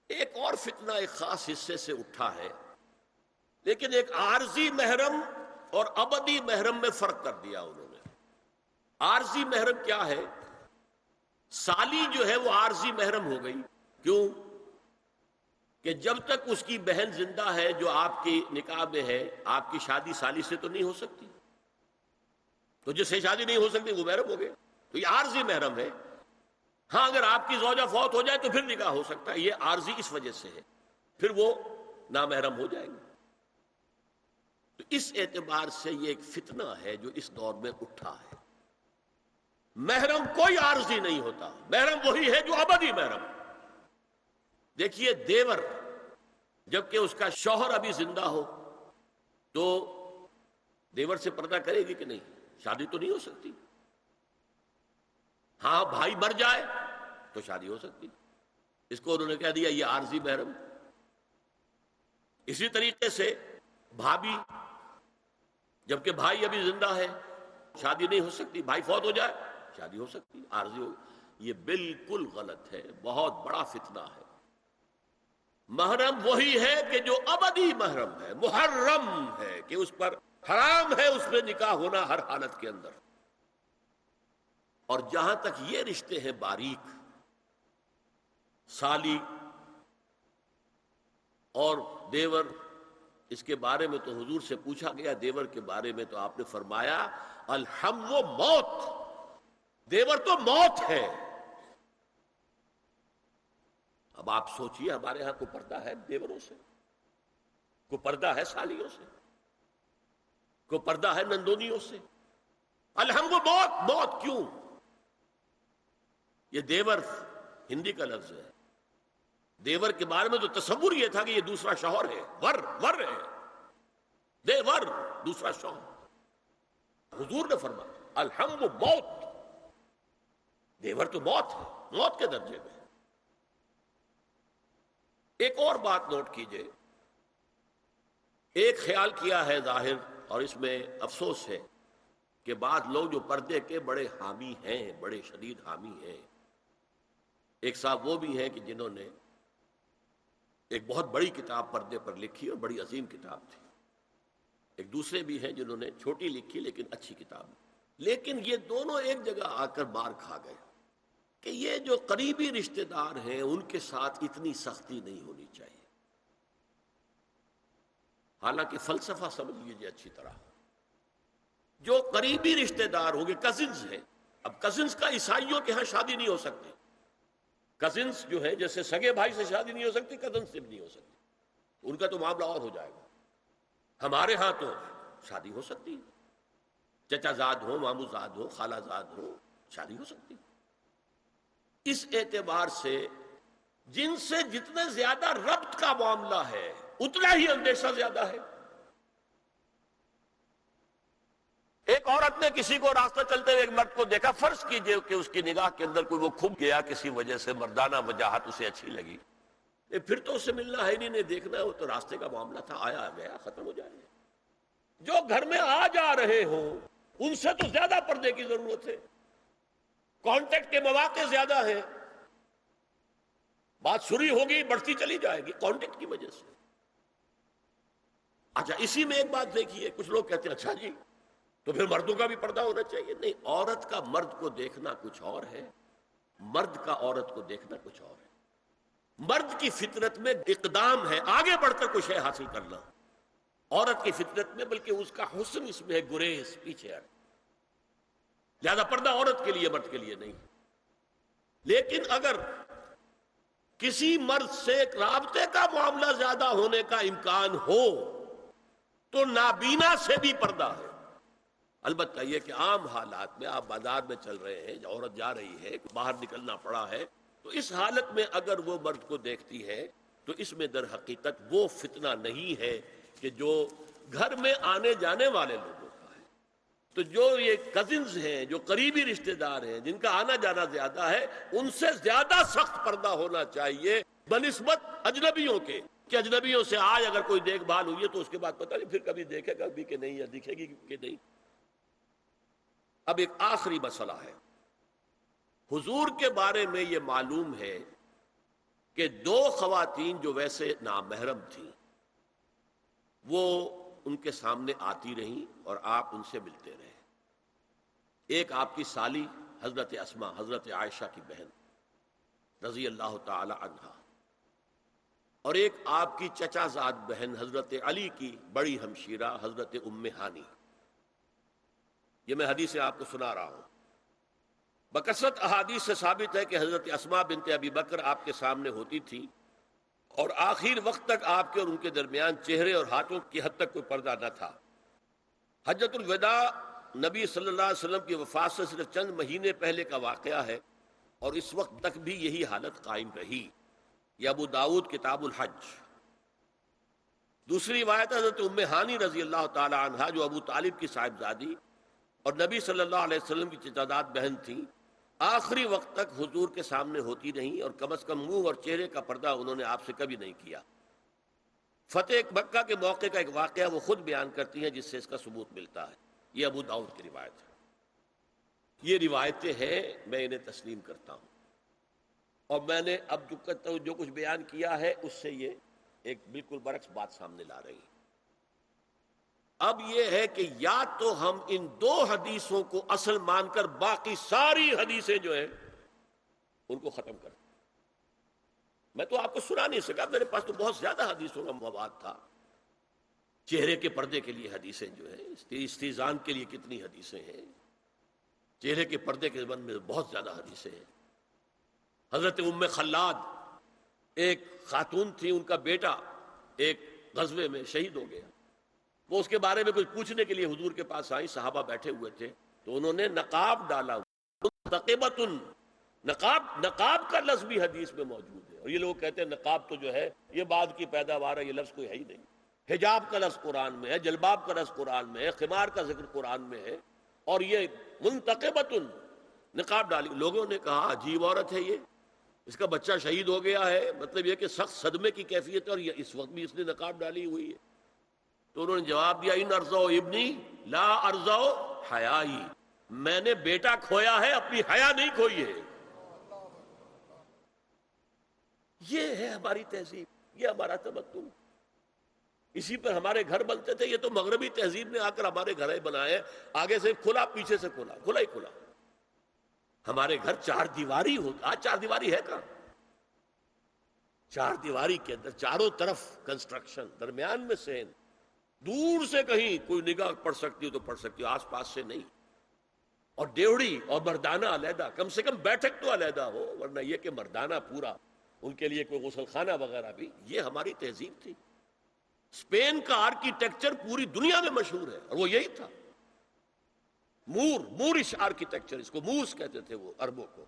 ایک اور فتنہ ایک خاص حصے سے اٹھا ہے، لیکن ایک عارضی محرم اور ابدی محرم میں فرق کر دیا انہوں نے۔ عارضی محرم کیا ہے؟ سالی جو ہے وہ عارضی محرم ہو گئی۔ کیوں؟ کہ جب تک اس کی بہن زندہ ہے جو آپ کی نکاح میں ہے، آپ کی شادی سالی سے تو نہیں ہو سکتی، تو جس سے شادی نہیں ہو سکتی وہ محرم ہو گئے، تو یہ عارضی محرم ہے۔ ہاں اگر آپ کی زوجہ فوت ہو جائے تو پھر نکاح ہو سکتا ہے، یہ عارضی اس وجہ سے ہے، پھر وہ نامحرم ہو جائیں گے۔ تو اس اعتبار سے یہ ایک فتنہ ہے جو اس دور میں اٹھا ہے۔ محرم کوئی عارضی نہیں ہوتا، محرم وہی ہے جو ابدی محرم۔ دیکھیے دیور جبکہ اس کا شوہر ابھی زندہ ہو تو دیور سے پردہ کرے گی کہ نہیں؟ شادی تو نہیں ہو سکتی۔ ہاں بھائی مر جائے تو شادی ہو سکتی، اس کو انہوں نے کہہ دیا یہ عارضی محرم۔ اسی طریقے سے بھابھی جبکہ بھائی ابھی زندہ ہے شادی نہیں ہو سکتی، بھائی فوت ہو جائے شادی ہو سکتی، عارضی ہو۔ یہ بالکل غلط ہے، بہت بڑا فتنہ ہے۔ محرم وہی ہے کہ جو ابدی محرم ہے، محرم ہے کہ اس پر حرام ہے اس میں نکاح ہونا ہر حالت کے اندر۔ اور جہاں تک یہ رشتے ہیں باریک، سالی اور دیور، اس کے بارے میں تو حضور سے پوچھا گیا دیور کے بارے میں، تو آپ نے فرمایا الحم و موت، دیور تو موت ہے۔ اب آپ سوچئے ہمارے ہاں کو پردہ ہے دیوروں سے، کو پردہ ہے سالیوں سے، کو پردہ ہے نندونیوں سے؟ الحم و موت، موت کیوں؟ یہ دیور ہندی کا لفظ ہے۔ دیور کے بارے میں تو تصور یہ تھا کہ یہ دوسرا شوہر ہے، ور ور ہے، دیور دوسرا شوہر۔ حضور نے فرمایا الحم و موت، دیور تو موت ہے، موت کے درجے میں۔ ایک اور بات نوٹ کیجئے، ایک خیال کیا ہے ظاہر، اور اس میں افسوس ہے کہ بعض لوگ جو پردے کے بڑے حامی ہیں، بڑے شدید حامی ہیں، ایک صاحب وہ بھی ہیں کہ جنہوں نے ایک بہت بڑی کتاب پردے پر لکھی اور بڑی عظیم کتاب تھی، ایک دوسرے بھی ہیں جنہوں نے چھوٹی لکھی لیکن اچھی کتاب، لیکن یہ دونوں ایک جگہ آ کر مار کھا گئے کہ یہ جو قریبی رشتہ دار ہیں ان کے ساتھ اتنی سختی نہیں ہونی چاہیے۔ حالانکہ فلسفہ سمجھ لیجیے اچھی طرح، جو قریبی رشتہ دار ہوں گے، کزنز ہیں، اب کزنز کا عیسائیوں کے ہاں شادی نہیں ہو سکتی، کزنز جو ہے جیسے سگے بھائی سے شادی نہیں ہو سکتی، کزنز سے بھی نہیں ہو سکتی، ان کا تو معاملہ اور ہو جائے گا۔ ہمارے ہاں تو شادی ہو سکتی، چچا زاد ہو، مامو زاد ہو، خالہ زاد ہو، شادی ہو سکتی۔ اس اعتبار سے جن سے جتنے زیادہ ربط کا معاملہ ہے اتنا ہی اندیشہ زیادہ ہے۔ ایک عورت نے کسی کو راستہ چلتے ہوئے ایک مرد کو دیکھا، فرض کیجئے کہ اس کی نگاہ کے اندر کوئی وہ کھپ گیا کسی وجہ سے، مردانہ وجاہت اسے اچھی لگی، پھر تو اسے ملنا ہے نہیں دیکھنا ہے، وہ تو راستے کا معاملہ تھا، آیا گیا ختم ہو جائے گا۔ جو گھر میں آ جا رہے ہوں ان سے تو زیادہ پردے کی ضرورت ہے، کانٹیکٹ کے مواقع زیادہ ہیں، بات سری ہوگی بڑھتی چلی جائے گی کانٹیکٹ کی وجہ سے۔ اچھا اسی میں ایک بات دیکھیے، کچھ لوگ کہتے ہیں اچھا جی تو پھر مردوں کا بھی پردہ ہونا چاہیے۔ نہیں، عورت کا مرد کو دیکھنا کچھ اور ہے، مرد کا عورت کو دیکھنا کچھ اور ہے۔ مرد کی فطرت میں اقدام ہے، آگے بڑھ کر کچھ ہے حاصل کرنا، عورت کی فطرت میں بلکہ اس کا حسن اس میں ہے گریز، پیچھے ہٹ، لہذا پردہ عورت کے لیے مرد کے لیے نہیں۔ لیکن اگر کسی مرد سے ایک رابطے کا معاملہ زیادہ ہونے کا امکان ہو تو نابینا سے بھی پردہ ہے۔ البتہ یہ کہ عام حالات میں آپ بازار میں چل رہے ہیں، عورت جا رہی ہے، باہر نکلنا پڑا ہے، تو اس حالت میں اگر وہ مرد کو دیکھتی ہے تو اس میں در حقیقت وہ فتنہ نہیں ہے کہ جو گھر میں آنے جانے والے لوگوں کا ہے۔ تو جو یہ کزنز ہیں، جو قریبی رشتہ دار ہیں، جن کا آنا جانا زیادہ ہے، ان سے زیادہ سخت پردہ ہونا چاہیے بنسبت اجنبیوں کے، کہ اجنبیوں سے آج اگر کوئی دیکھ بھال ہوئی ہے تو اس کے بعد پتہ نہیں پھر کبھی دیکھے گا بھی کہ نہیں، یا دکھے گی کہ نہیں۔ اب ایک آخری مسئلہ ہے، حضور کے بارے میں یہ معلوم ہے کہ دو خواتین جو ویسے نامحرم تھیں وہ ان کے سامنے آتی رہیں اور آپ ان سے ملتے رہے۔ ایک آپ کی سالی حضرت اسما، حضرت عائشہ کی بہن رضی اللہ تعالی عنہا، اور ایک آپ کی چچا زاد بہن حضرت علی کی بڑی ہمشیرہ حضرت ام ہانی۔ یہ میں حدیث آپ کو سنا رہا ہوں۔ بکثرت احادیث سے ثابت ہے کہ حضرت اسما بنت ابی بکر آپ کے سامنے ہوتی تھی اور آخر وقت تک آپ کے اور ان کے درمیان چہرے اور ہاتھوں کی حد تک کوئی پردہ نہ تھا۔ حجۃ الوداع نبی صلی اللہ علیہ وسلم کی وفات سے صرف چند مہینے پہلے کا واقعہ ہے اور اس وقت تک بھی یہی حالت قائم رہی۔ یہ ابو داؤد کتاب الحج۔ دوسری روایت حضرت ام ہانی رضی اللہ تعالی عنہا جو ابو طالب کی صاحبزادی اور نبی صلی اللہ علیہ وسلم کی چچاداد بہن تھیں، آخری وقت تک حضور کے سامنے ہوتی رہیں اور کم از کم منہ اور چہرے کا پردہ انہوں نے آپ سے کبھی نہیں کیا۔ فتح مکہ کے موقع کا ایک واقعہ وہ خود بیان کرتی ہیں جس سے اس کا ثبوت ملتا ہے۔ یہ ابو داؤد کی روایت ہے۔ یہ روایتیں ہیں، میں انہیں تسلیم کرتا ہوں، اور میں نے اب جو کچھ بیان کیا ہے اس سے یہ ایک بالکل برعکس بات سامنے لا رہی ہے۔ اب یہ ہے کہ یا تو ہم ان دو حدیثوں کو اصل مان کر باقی ساری حدیثیں جو ہیں ان کو ختم کر، میں تو آپ کو سنا نہیں سکا، میرے پاس تو بہت زیادہ حدیثوں کا مواد تھا۔ چہرے کے پردے کے لیے حدیثیں جو ہیں، استیزان کے لیے کتنی حدیثیں ہیں، چہرے کے پردے کے بارے میں بہت زیادہ حدیثیں ہیں۔ حضرت ام خلاد ایک خاتون تھی، ان کا بیٹا ایک غزوے میں شہید ہو گیا، وہ اس کے بارے میں کچھ پوچھنے کے لیے حضور کے پاس آئی، صحابہ بیٹھے ہوئے تھے تو انہوں نے نقاب ڈالا، منتقبۃ، نقاب کا لفظ بھی حدیث میں موجود ہے، اور یہ لوگ کہتے ہیں نقاب تو جو ہے یہ بعد کی پیداوار ہے، یہ لفظ کوئی ہے ہی نہیں۔ حجاب کا لفظ قرآن میں ہے، جلباب کا لفظ قرآن میں ہے، خمار کا ذکر قرآن میں ہے، اور یہ منتقبۃ، نقاب ڈالی۔ لوگوں نے کہا عجیب عورت ہے یہ، اس کا بچہ شہید ہو گیا ہے، مطلب یہ کہ سخت صدمے کی کیفیت ہے، اور یہ اس وقت بھی اس نے نقاب ڈالی ہوئی ہے۔ تو انہوں نے جواب دیا ان ارزو ابنی لا ارزو حیائی، میں نے بیٹا کھویا ہے، اپنی حیا نہیں کھوئی ہے۔ یہ ہے ہماری تہذیب، یہ ہمارا تمدن، اسی پر ہمارے گھر بنتے تھے۔ یہ تو مغربی تہذیب نے آ کر ہمارے گھر بنائے، آگے سے کھلا پیچھے سے کھلا، کھلا ہی کھلا۔ ہمارے گھر چار دیواری ہوتا، آج چار دیواری ہے کہاں؟ چار دیواری کے اندر چاروں طرف کنسٹرکشن، درمیان میں سین، دور سے کہیں کوئی نگاہ پڑ سکتی ہو تو پڑ سکتی ہو، آس پاس سے نہیں، اور ڈیوڑی اور مردانہ علیحدہ، کم سے کم بیٹھک تو علیحدہ ہو، ورنہ یہ کہ مردانہ پورا، ان کے لیے کوئی غسل خانہ وغیرہ بھی۔ یہ ہماری تہذیب تھی۔ اسپین کا آرکیٹیکچر پوری دنیا میں مشہور ہے اور وہ یہی تھا، مورش آرکیٹیکچر، اس کو مورس کہتے تھے وہ عربوں کو،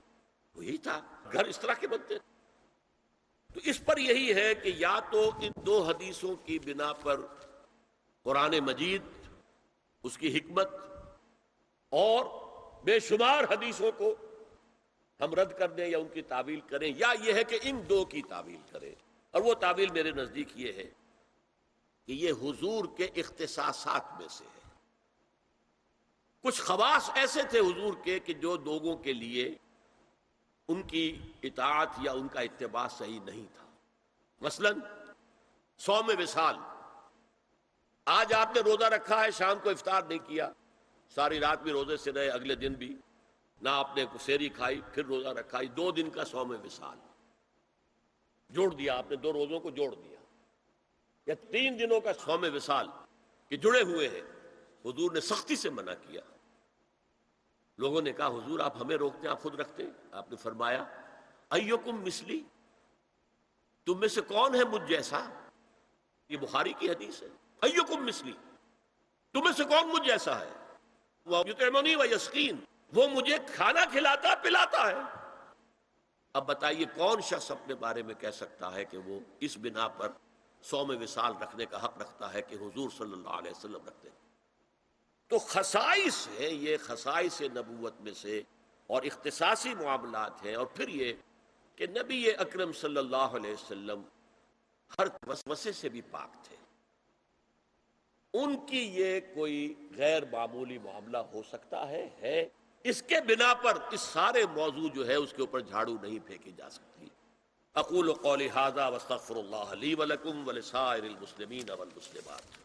وہ یہی تھا، گھر اس طرح کے بنتے تھے۔ تو اس پر یہی ہے کہ یا تو ان دو حدیثوں کی بنا پر قرآن مجید، اس کی حکمت اور بے شمار حدیثوں کو ہم رد کر دیں یا ان کی تعویل کریں، یا یہ ہے کہ ان دو کی تعویل کریں. اور وہ تعویل میرے نزدیک یہ ہے کہ یہ حضور کے اختصاصات میں سے ہے. کچھ خواص ایسے تھے حضور کے کہ جو لوگوں کے لیے ان کی اطاعت یا ان کا اتباع صحیح نہیں تھا. مثلا صوم وصال، آج آپ نے روزہ رکھا ہے، شام کو افطار نہیں کیا، ساری رات بھی روزے سے رہے، اگلے دن بھی نہ آپ نے سحری کھائی، پھر روزہ رکھا، 2 دن کا صوم وصال جوڑ دیا آپ نے، 2 روزوں کو جوڑ دیا. یا 3 دنوں کا صوم وصال کہ جڑے ہوئے ہیں، حضور نے سختی سے منع کیا. لوگوں نے کہا حضور آپ ہمیں روکتے ہیں، آپ خود رکھتے ہیں. آپ نے فرمایا ایکم مثلی، تم میں سے کون ہے مجھ جیسا؟ یہ بخاری کی حدیث ہے. ایکم مثلی، تم میں سے کون مجھ جیسا ہے؟ وَيُطْعِمُنِي وَيَسْقِينِ، وہ مجھے کھانا کھلاتا پلاتا ہے. اب بتائیے کون شخص اپنے بارے میں کہہ سکتا ہے کہ وہ اس بنا پر صوم وصال رکھنے کا حق رکھتا ہے کہ حضور صلی اللہ علیہ وسلم رکھتے ہیں؟ تو خصائص ہیں، یہ خصائص نبوت میں سے اور اختصاصی معاملات ہیں. اور پھر یہ کہ نبی اکرم صلی اللہ علیہ وسلم ہر وسوسے سے بھی پاک تھے. ان کی یہ کوئی غیر معمولی معاملہ ہو سکتا ہے اس کے بنا پر اس سارے موضوع جو ہے اس کے اوپر جھاڑو نہیں پھینکی جا سکتی. اقول قولی ھذا واستغفر اللہ لی ولکم ولسائر المسلمین والمسلمات.